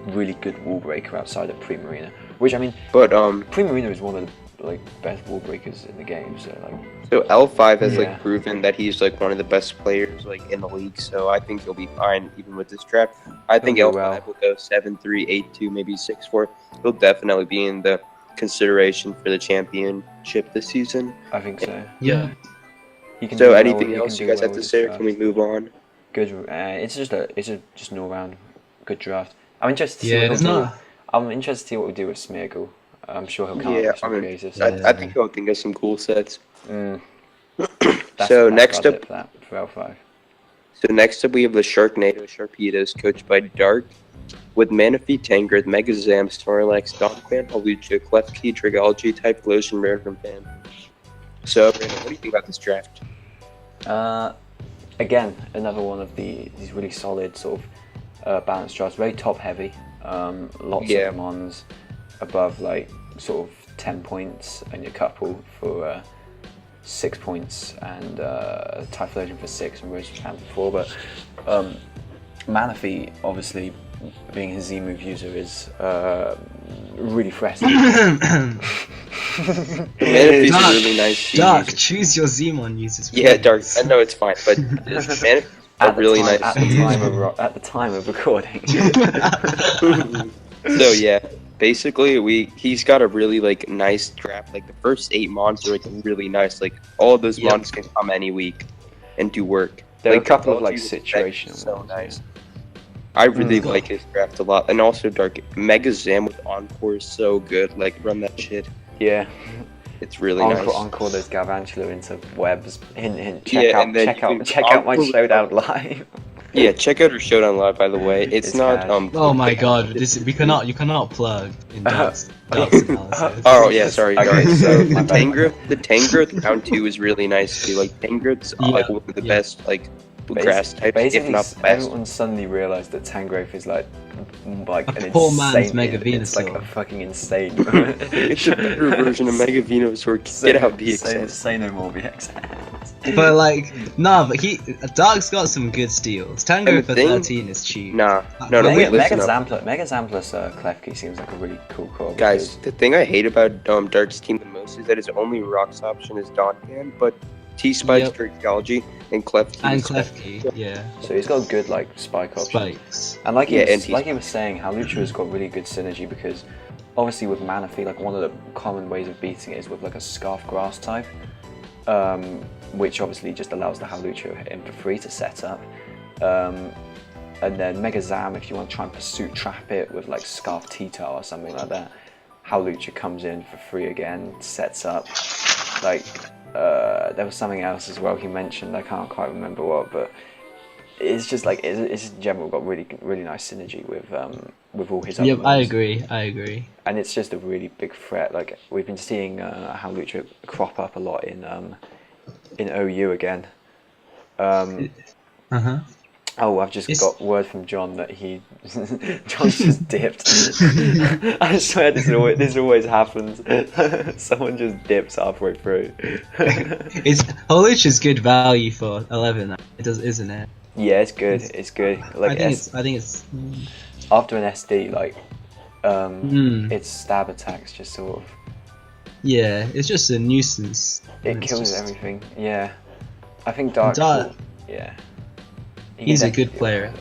really good wall breaker outside of Primarina. Which I mean, But Primarina is one of the like best wall breakers in the game. So like. so L5 has Yeah. like proven that he's like one of the best players like in the league. So I think he'll be fine even with this draft. I think He'll L5 do well. will go 7-3, 8-2, maybe 6-4. He'll definitely be in the consideration for the championship this season. I think so. Yeah. He can So do well- anything he else can you do guys well have to with say, or this can we move on? draft. Good. It's just an all-round good draft. I'm interested to see Yeah, what it's he'll do. not. I'm interested to see what we do with Smeargle. I'm sure he'll come up Yeah, with some I mean, creative stuff. I think he'll think of some cool sets. That's So about next it up, for that for L5. we have the Sharknado Sharpedos, coached by Dark, with Manaphy, Tangrowth, Megazam, Snorlax, Donphan, Halucha, Klefki, Dragology, Type Lotion, Rare from Fan. So, Brandon, what do you think about this draft? Again, another one of these really solid sort of balanced drafts. Very top heavy. Lots of mons above like sort of 10 points and a couple for 6 points and Typhlosion for 6 and Rose for 4. But Manaphy, obviously, being his Z-move user, is really threatening. Manaphy's a really nice Dark, user. choose your Zmon users. Yeah, please. Dark. I know it's fine, but Manaphy's a really nice at the time of recording. So yeah, basically he's got a really like nice draft. Like the first 8 mons are like really nice. Like all of those Yep. mons can come any week and do work. There are like, a couple of like Technology with Effect is situational so ones, nice. I really like his draft a lot, and also Dark Megazam with Encore is so good. Like, run that shit. Yeah. It's really nice. Encore those Garvantula into webs. Hint, hint. Yeah, Check out my showdown live. Yeah, check out our showdown live. By the way, it's not cash. Oh my god, you cannot plug in Dark's analysis. Oh yeah, sorry. So the Tangrowth round 2 is really nice too. Like Tangrowth's like one of the best like grass types, basically, if not the best. everyone suddenly realized that Tangrowth is like an poor insane, man's Mega Venusaur. It's like a fucking insane. It's a better version of Mega Venusaur. Get out VXS. Say no more VXS. But like, nah, but Dark's got some good steals. Tangrowth for 13 is cheap. No, Mega listen up. Zamplus Klefki seems like a really cool call. Guys, the thing I hate about Dark's team the most is that his only rocks option is Donphan, but T-Spike's Trickology and Klefki. Yeah. So he's got good like spike options. Spikes. And like he was saying, Halucha's got really good synergy because obviously with Manaphy, like one of the common ways of beating it is with like a Scarf Grass type, which obviously just allows the Halucha in for free to set up. And then Megazam, if you want to try and Pursuit Trap it with like Scarf Tita or something like that, Halucha comes in for free again, sets up. Like, there was something else as well he mentioned, I can't quite remember what, but it's just like, it's in general got really nice synergy with all his other moves. I agree. And it's just a really big threat. Like, we've been seeing Halucha crop up a lot in OU again. Oh, I've just got word from John that John's just dipped. I swear this always happens. Someone just dips halfway through. Halucha's good value for 11. It does, isn't it? Yeah, it's good. It's good. Like I think it's after an SD, like its stab attacks just sort of. Yeah, it's just a nuisance. It kills everything. Yeah, I think Dark. Yeah. He's a good player.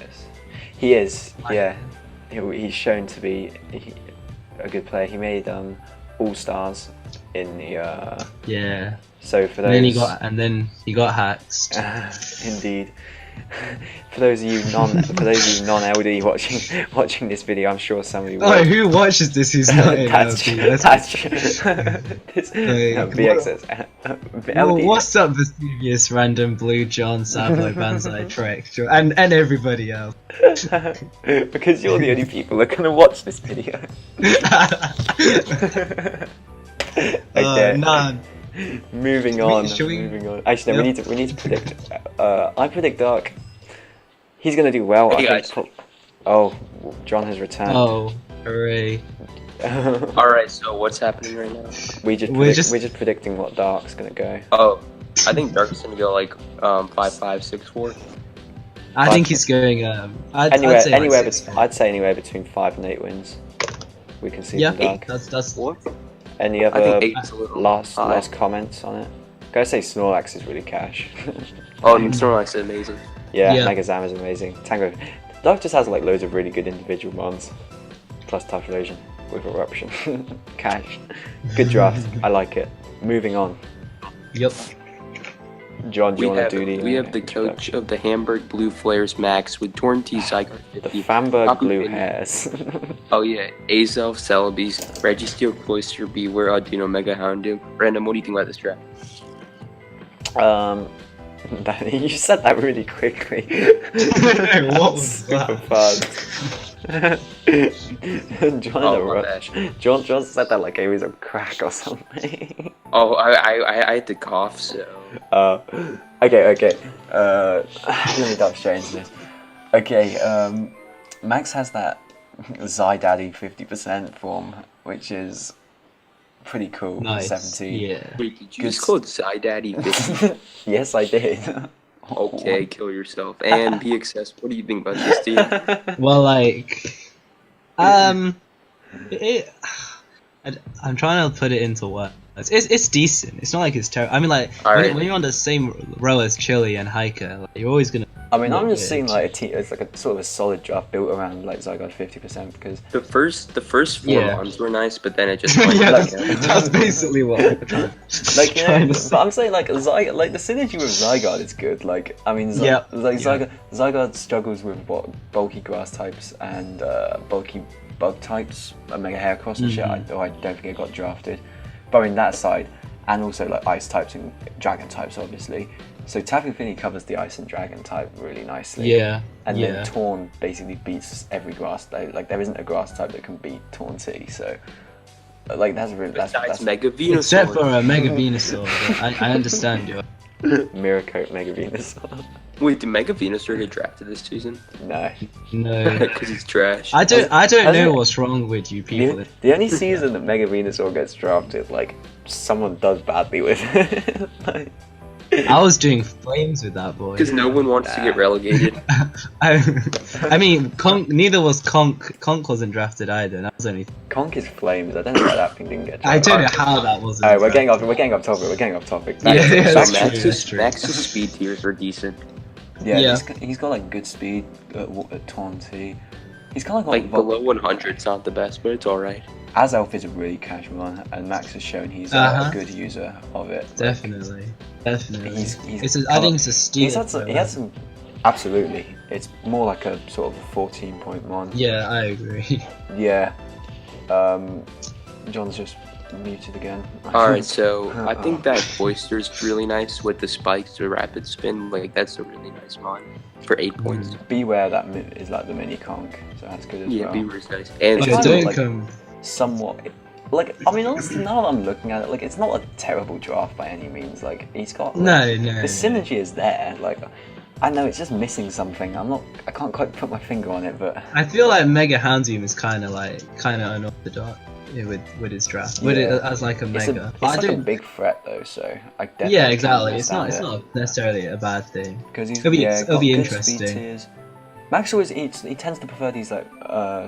He is, yeah. He's shown to be a good player. He made All Stars in the. Yeah. So for those. And then he got hacked. Indeed. For those of you non-LD watching this video, I'm sure somebody will. Oh, who watches this who's not in LD? That's true. VXS. What's up, VESUVIUS, Random, Blue, John, Sablo, Banzai, TREQSURE, and everybody else? Because you're the only people that are gonna watch this video. Okay. None. Moving on. Actually, no, we need to predict. I predict Dark. He's gonna do well. Oh, John has returned. Oh, hooray! Alright, so what's happening right now? We're just predicting what Dark's gonna go. Oh, I think Dark's gonna go like 5-5-6-4. I think he's going. I'd say anywhere between 5 and 8 wins. We can see. Yeah, Dark. That's what. Any other last comments on it? Gotta say Snorlax is really cash. Oh, Snorlax is amazing. Yeah, Megazam is amazing. Tango, Dark just has like loads of really good individual mons, plus Tough Erosion with Eruption. Cash. Good draft. I like it. Moving on. Yep. John, do you want to do the? We have the coach of the Hamburg Blue Flares Max with Torn T Zygarde 50. The Hamburg Blue Hairs. Oh yeah, Azelf, Celebies, Registeel, Cloyster, Beware, Arduino, Mega Houndoom. Random, what do you think about this draft? You said that really quickly. What was that? John said that like he was on crack or something. Oh, I had to cough, so. Okay. Let me dive straight into this. Okay, Max has that Zydaddy 50% form, which is pretty cool. Nice. 17. Yeah. Wait, did you just call it Zydaddy 50? Yes, I did. Okay, kill yourself. And PXS, what do you think about this team? Well, like, I'm trying to put it into words. It's decent. It's not like it's terrible. I mean, like, when you're on the same row as Chili and Hiker, like, you're always gonna I mean, I'm just seeing like a team. It's like a sort of a solid draft built around like Zygarde 50% because the first 4 months were nice, but then it just yeah, like, that's basically what we're trying, like you trying know, to say. but I'm saying like like the synergy with Zygarde is good. Like I mean, Zygarde struggles with what bulky grass types and bulky bug types, Mega Heracross and shit. I don't think it got drafted. But I mean that side, and also like ice types and dragon types, obviously. So Tapu Fini covers the ice and dragon type really nicely. Yeah. And then Torn basically beats every grass. Like there isn't a grass type that can beat Torn City. So like that's really that's Mega Venusaur. Except for a Mega Venusaur. I understand you. Miracote Mega Venusaur. Wait, did Mega Venusaur get drafted this season? No. No. Because he's trash. I don't know what's wrong with you people. The only season that Mega Venusaur gets drafted, like someone does badly with it. Like, I was doing flames with that boy. Because no one wants to get relegated. I mean, neither was Conk. Conk wasn't drafted either. That was only. Conk is flames. I don't know why that thing didn't get drafted. I don't know how that wasn't. Alright, we're getting off topic. That's Max's speed tiers are decent. Yeah. He's got like good speed at Taunty. He's kind of like below 100. It's not the best, but it's alright. Azelf is a really casual one, and Max has shown he's a good user of it. Definitely. I think it's a steal. He has some. Absolutely, it's more like a sort of a 14.1. Yeah, I agree. Yeah. John's just muted again. Alright, so I think that Boister's really nice with the spikes to rapid spin. Like that's a really nice mod for 8 points. Beware that is like the mini conk, so that's good as well. Yeah, Beaver's nice. And somewhat. Like, I mean, honestly, now that I'm looking at it, like, it's not a terrible draft by any means. Like, he's got the synergy is there. Like, I know it's just missing something. I can't quite put my finger on it, but I feel like Mega Houndoom is kind of unorthodox with his draft. With it as like a Mega. It's like a big threat though, so I definitely exactly. It's not necessarily a bad thing. Because it'll be interesting. Max always he tends to prefer these like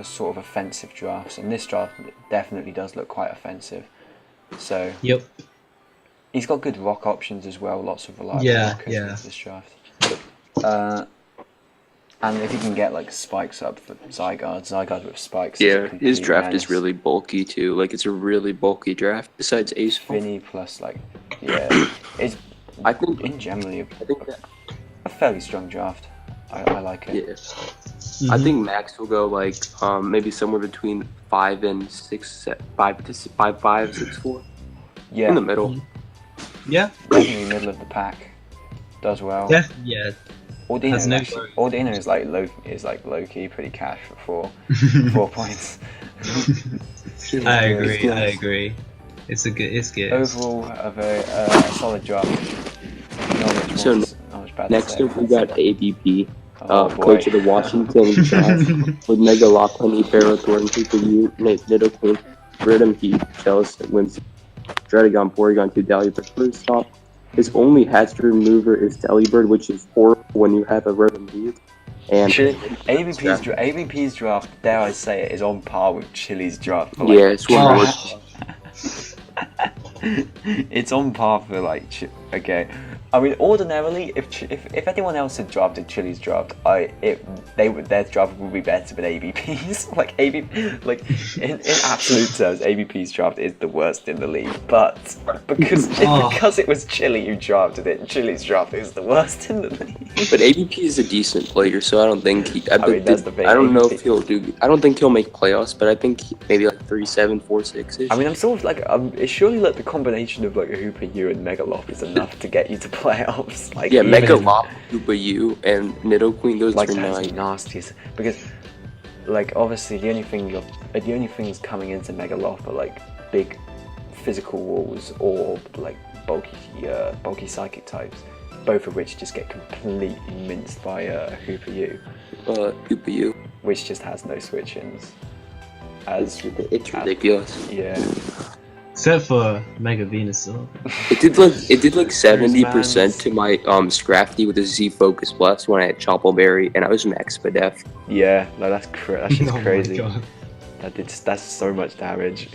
sort of offensive drafts, and this draft definitely does look quite offensive. So he's got good rock options as well, lots of reliable rockers this draft. And if you can get like spikes up for Zygarde with spikes. Yeah, his draft is really bulky too. Like it's a really bulky draft. Besides Ace Fini plus like it's I think in generally a fairly strong draft. I like it. Yeah. I think Max will go like maybe somewhere between 5 and 6, 5 to 5, 6, 4. Yeah. In the middle. Yeah. Definitely middle of the pack. Does well. Yeah. Ordino is like low key pretty cash for 4 points. I agree. It's good. Overall, a very solid draft. Next up we got ABP. Coach of the Washington Jazz with Mega Lopunny, Ferrothorn, PPU, Nidoking, Rhythm Heat, Chalice, Wins, Dratagon, Porygon, 2 Delibird. First off, his only hatchery mover is Delibird, which is horrible when you have a Rhythm Heat. And ABP's draft, dare I say it, is on par with Chili's draft. For, it's one more. It's on par for like okay. I mean, ordinarily, if anyone else had drafted Chili's draft, their draft would be better than ABP's. In absolute terms, ABP's draft is the worst in the league. But because it was Chili who drafted it, Chili's draft is the worst in the league. But ABP is a decent player, so I don't think that's the thing. I don't know if he'll do. I don't think he'll make playoffs, but I think maybe like 3-7, 4-6 ish. I mean, I'm sort of like it's surely like the combination of like a Hooper U and Megalop is enough to get you to playoffs. Like Megalop, Hoopa U, and Nidoqueen, those like are nasty. Because like obviously the only things coming into Megalop are like big physical walls or like bulky psychic types, both of which just get completely minced by Hoopa U. Hoopa U, which just has no switch-ins. It's ridiculous. Yeah. Except for Mega Venusaur. It did like 70% to my Scrafty with a Z Focus Plus when I had Choppleberry and I was max Spadef. Yeah, no, that's just crazy. My God. That's so much damage.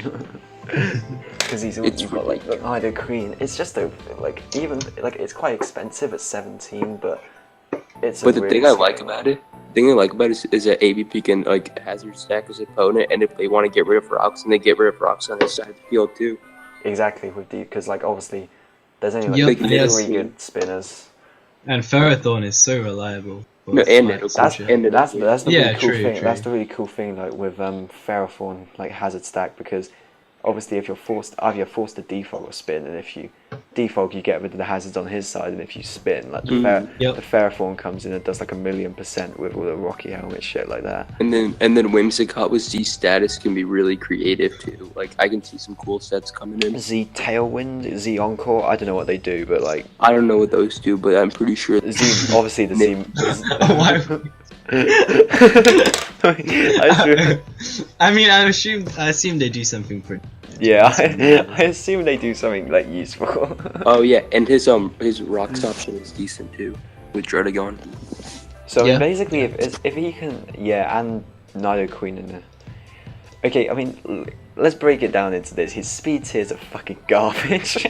Because you've got like Nidoqueen. It's just like even like it's quite expensive at 17, but It's But the really thing I like scary about it, is that AVP can like hazard stack his opponent, and if they want to get rid of rocks, and they get rid of rocks on his side of the field too. Exactly, with the because like obviously there's only like Yep, three good spinners. And Ferrothorn is so reliable. No, and Nidoqueen. That's the Yeah, really cool true, thing. true. That's the really cool thing, like with Ferrothorn, like hazard stack, because obviously if you're forced to defog or spin, and if you defog, you get rid of the hazards on his side, and if you spin, like the Ferrothorn comes in and does like 1,000,000% with all the Rocky Helmet shit like that. And then Whimsicott with Z status can be really creative too. Like I can see some cool sets coming in. Z Tailwind, Z Encore, I don't know what they do, but like I don't know what those do, but I'm pretty sure Z, obviously the Z. Why? I mean, I assume they do something pretty. Yeah, I assume they do something like useful. Oh yeah, and his rocks option is decent too with Druddigon. So Yeah. basically, if he can, and Nidoqueen in there. Okay, I mean, let's break it down into this. His speed tiers are fucking garbage.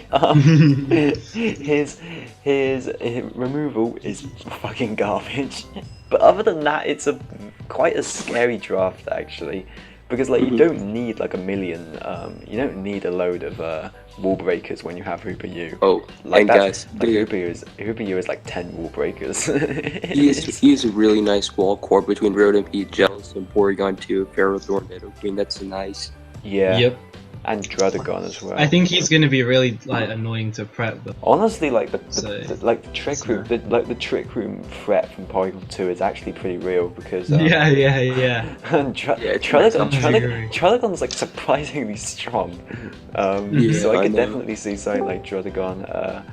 His removal is fucking garbage. But other than that, it's quite a scary draft actually, because like you don't need like 1,000,000. You don't need a load of wall breakers when you have Hooper U. Oh, like and that's, guys, like Hooper U is like 10 wall breakers. he is a really nice wall core between Rodent, Jealous, and Porygon 2, Ferrothorn, Nidoqueen. That's nice. Yeah. Yep. And Druddigon as well. I think he's gonna be really like annoying to prep. But honestly, like the trick So- room, the trick room threat from Porygon 2 is actually pretty real because yeah. and Druddigon's like surprisingly strong. So I I could know. definitely see something like Druddigon.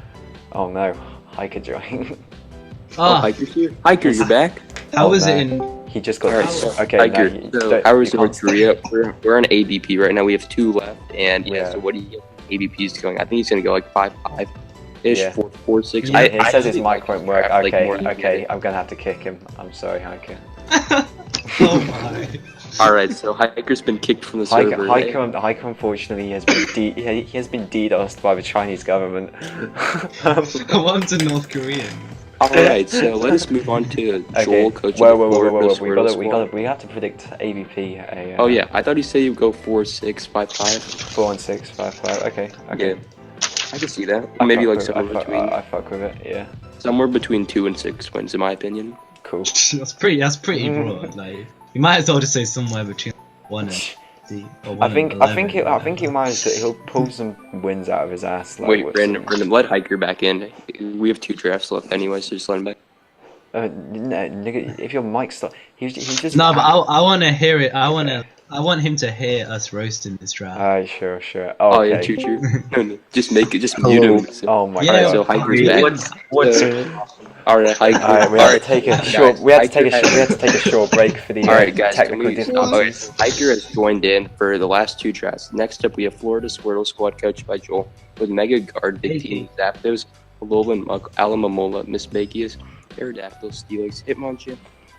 Oh no, Hiker joining. Ah, Hiker's here. Hiker, you're back. how was no. it in? He just got Alright, so okay. Hiker. No, So how is North Korea? We're on ABP right now. We have 2 left, and Yeah. So what do you think ABP's going? I think he's gonna go like 5-5 ish, Yeah. 4-6. Yeah, He says his mic won't work. Like, Okay, more okay, I'm gonna have to kick him. I'm sorry, Hiker. Oh my. All right, so Hiker's been kicked from the server. Hiker unfortunately has been he has been DDoSed by the Chinese government. Come on to North Korean. All right, so let us move on to Joel coaching Whoa, the Florida Squirtle Squad. we have to predict AVP. Oh yeah, I thought you said you'd go 4-6, 5-5. 4 and 6, 5, 5. Okay. Yeah, I can see that. I Maybe fuck like with- somewhere between I fuck with it. Yeah. somewhere between 2 and 6 wins, in my opinion. Cool. That's pretty broad. Like you might as well just say somewhere between 1 and 3 or 1 I think and 11, he managed that he'll pull some wins out of his ass. Like, Wait, with random, some- let Hiker back in. We have 2 drafts left anyway, so just let him back. no, nigga, if your mic stop, he's just. No, but I want to hear it. I want him to hear us roasting this draft. Alright, sure. Oh Okay. yeah, true. No, just make it, just mute him. So, Oh my Yeah, god. so Hiker's back. What's Alright, Hiker. Alright, we have to take a short. We have to take a short break for the Alright guys, technical okay, difficulties. Hiker has joined in for the last 2 drafts. Next up we have Florida Squirtle Squad coached by Joel with Mega Guard, Big Team, Zapdos, Alolan Muk, Alamamola, MEMEDOGS, Aerodactyl, Steelix, Hitmonchan,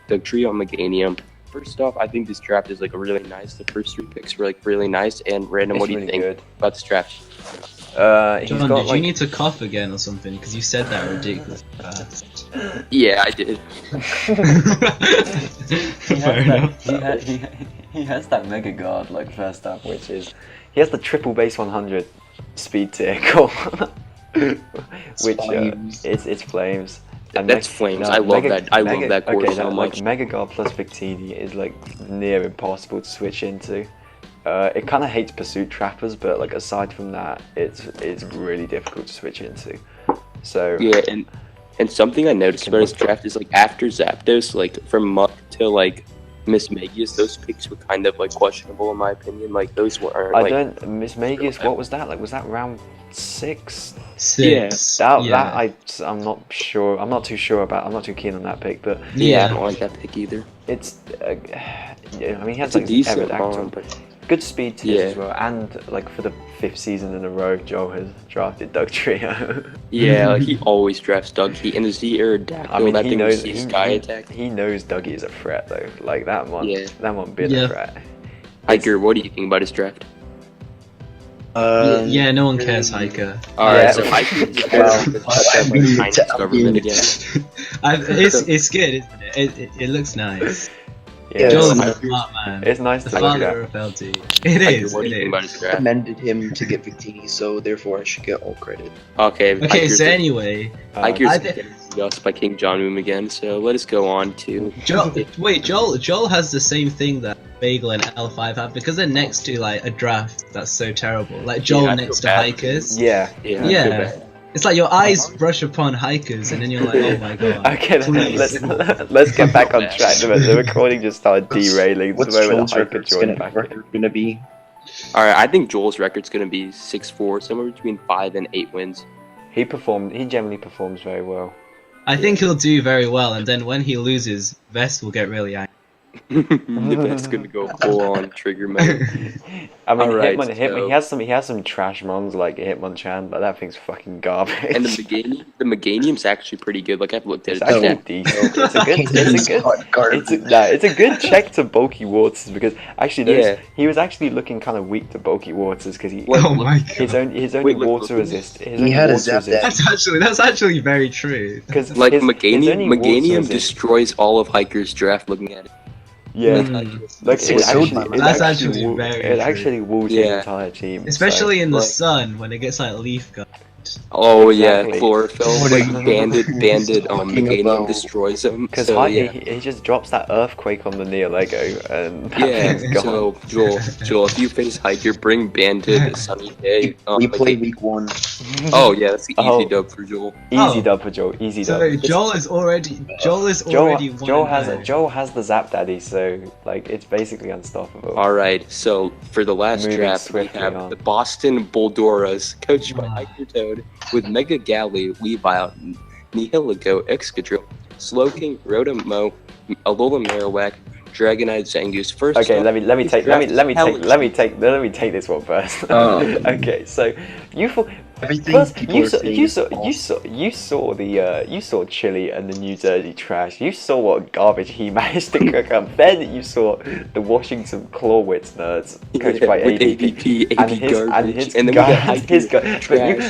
Dugtrio, and Meganium. First off, I think this draft is like really nice. The first 3 picks were like really nice. And Random, what do you really think good. about this draft? He's John, got did like. you need to cough again or something? Because you said that ridiculous fast. Yeah, I did. Fair enough. He has that Mega Guard like first up, which is he has the triple base 100 speed tier core, which it's flames. And That's flames. I love that. I love that core so much. Like Mega Guard plus Victini is like near impossible to switch into. It kind of hates pursuit trappers, but like aside from that, it's really difficult to switch into. So Yeah, and something I noticed about this draft is like after Zapdos, like from Muck to like MEMEDOGS, those picks were kind of like questionable in my opinion. Like those weren't. I Like, don't MEMEDOGS. What was that? Like was that round 6? 6. I'm not sure. I'm not too sure about. I'm not too keen on that pick, but yeah, I don't like that pick either. it's. Yeah, I mean, he has It's a like decent Aerodactyl, one, but good speed tiers Yeah. as well, and like for the 5th season in a row, Joel has drafted Dugtrio. yeah, like, he always drafts Dougie and the Z Aerodactyl. I mean, that he thing knows was Sky Attack. he knows Dougie is a threat though. Like that one, Yeah. that one been Yeah. a threat. Hiker, what do you think about his draft? Yeah, no one cares, Hiker. Alright, so Hiker just Chinese government again. It's good, isn't it? It looks nice. Yeah, Joel is a smart man. it's nice The to look father at. of LT. It is. What do you think about his draft? Recommended him to get Victini, so therefore I should get all credit. Okay, Okay, so anyway, Hiker's getting us by King John Moom again, so let us go on to... Joel has the same thing that Bagel and L5 have, because they're next to like a draft that's so terrible. Like Joel next to Hikers. Yeah. Yeah. It's like your eyes brush upon Hikers, and then you're like, oh my god. Okay, let's get back on track. The recording just started derailing. What's the moment Joel's Hiker joined record gonna be? Alright, I think Joel's record's gonna be 6-4, somewhere between 5 and 8 wins. He generally performs very well. I think he'll do very well, and then when he loses, Vest will get really angry. The Vest's gonna go full on trigger mode. I mean, Alright, Hitmon, he has some trash mons like Hitmonchan, but that thing's fucking garbage. And the Meganium's actually pretty good. Like I've looked at It's it. actually decent. It's a good check to Bulky Waters, because actually he was actually looking kind of weak to Bulky Waters because he Oh my god. his only water resist. He had a zap that. That's actually very true. Because Like Meganium destroys all of Hiker's draft looking at it. Yeah, like That's actually very it true. actually woos his entire team. Especially in the sun when it gets like leaf guard. Oh yeah, Exactly. chlorophyll, like banded, Meganium destroys him. Because So, he just drops that earthquake on the Neo Lego and that yeah, thing's gone. so Joel, if you face Hiker, bring Banded, Sunny Day. We play week 1. Oh yeah, that's the easy dub for Joel. Easy dub for Joel. Easy dub. So Joel is already Joel has the Zap Daddy, so like it's basically unstoppable. Alright, so for the last Moving draft, we swiftly have on. the Boston Bulldoras, coached by Hiker Toad, with Mega Galley, Levi, Nihiligo, Excadrill, Slowking, Rotom-Mo, Alola Marowak, Dragonite, Zangoose. First, Okay, let me take this one first. Okay, so you saw Chili and the New Jersey Trash. You saw what garbage he managed to cook up. Then you saw the Washington CLAWITZERDS coached by ADP and then we got his guy.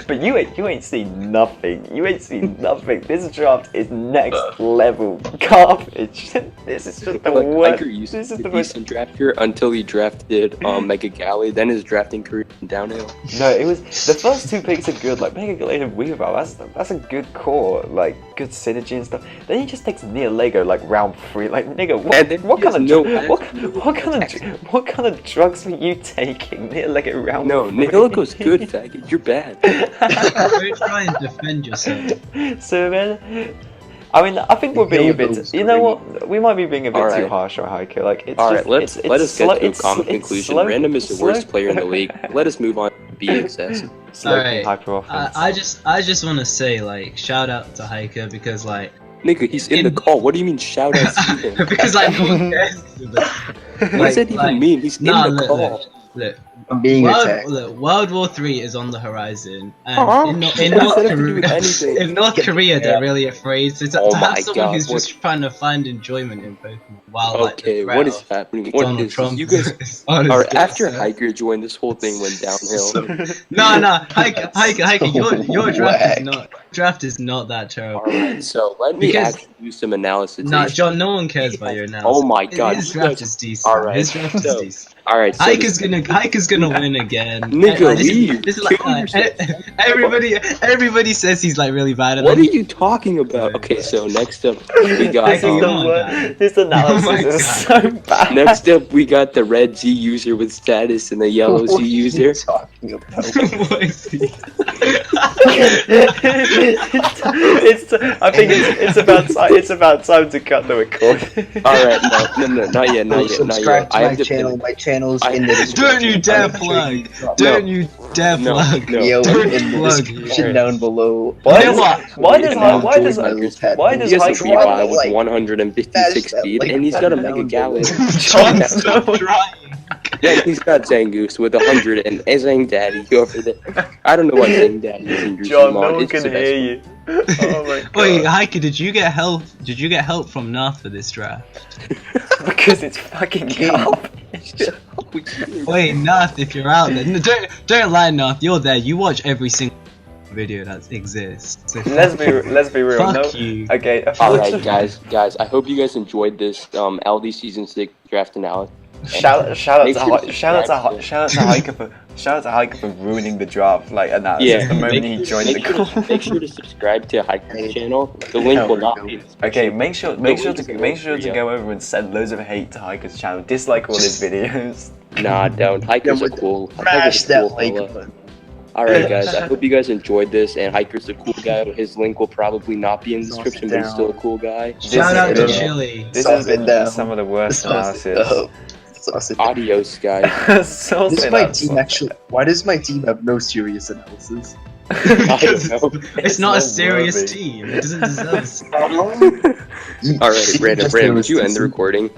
But you ain't seen nothing. You ain't seen nothing. This draft is next level garbage. This is just the worst. This is the decent draft here until he drafted Mega Galley. Then his drafting career went downhill. No, it was the first 2 picks are good, like Mega Galley and Weavile. That's a good core, like good synergy and stuff. Then he just takes Neo Lego like round 3. Like nigga, what kind of drugs were you taking? Neo Lego round 3. No, Nihilego's good, faggot. You're bad. Don't try and defend yourself. So man, I mean, I think we're being a bit. You know what? We might be being a bit too harsh on Hiker. Like, it's Alright, let us get to a it's common conclusion. Random is the worst player in the league. Let us move on to BXS. Alright, Hyper offense. I just want to say, like, shout out to Hiker because, like, Nigga, he's in the call. What do you mean shout out to him? because like no one cares. What does that even mean? He's in the call. Look, I'm being attacked. World War III is on the horizon, and in North Korea they're really afraid. So to have someone who's just trying to find enjoyment in Pokemon while what is happening? What is Trump you guys? After Hiker joined, this whole thing went downhill. No, Hiker, your draft is not that terrible. Alright, so let me actually do some analysis. No, John, no one cares about your analysis. Oh my god, his draft is decent. Alright, His draft is decent. Alright, so Hiker's gonna win again. Nigga, leave. This is like, everybody says he's like really bad at What are you talking about? Okay, so next up we got This analysis is so bad. Next up we got the red Z user with status and the yellow Z user. Talking about? What is he? I think it's about time to cut the recording. Alright, no, not yet. Subscribe to my channel. My channel's in the description. Don't you dare plug! Don't you dare plug! Video in the description down below. Why does Hiker with 156 speed and he's got a Mega Galley? John, stop trying! Yeah, he's got Zangoose with 100 and Zang Daddy over there. I don't know what Zang Daddy is in your John, no one can hear you. Oh my god. Wait, Hiker, did you get help? Did you get help from Nath for this draft? Because it's fucking garbage. Wait, Nath, if you're out there, no, don't lie, Nath. You're there. You watch every single video that exists. So let's be real. Fuck no, you. Okay. Alright, guys. I hope you guys enjoyed this LD Season 6 draft analysis. Shout out to Hiker for ruining the draft analysis the moment he joined the call. Make sure to subscribe to Hiker's channel. The link will not be in the description. Okay, make sure to go over and send loads of hate to Hiker's channel. Dislike all his videos. Nah, don't. Hiker's a cool. Smash that like button. Alright guys, I hope you guys enjoyed this, and Hiker's a cool guy. His link will probably not be in the description, but he's still a cool guy. Shout out to Chili. This has been some of the worst analysis. Adios, guys. Why does my team have no serious analysis? I don't know. It's not a serious team. It doesn't deserve. Alright, Random, would you end the recording?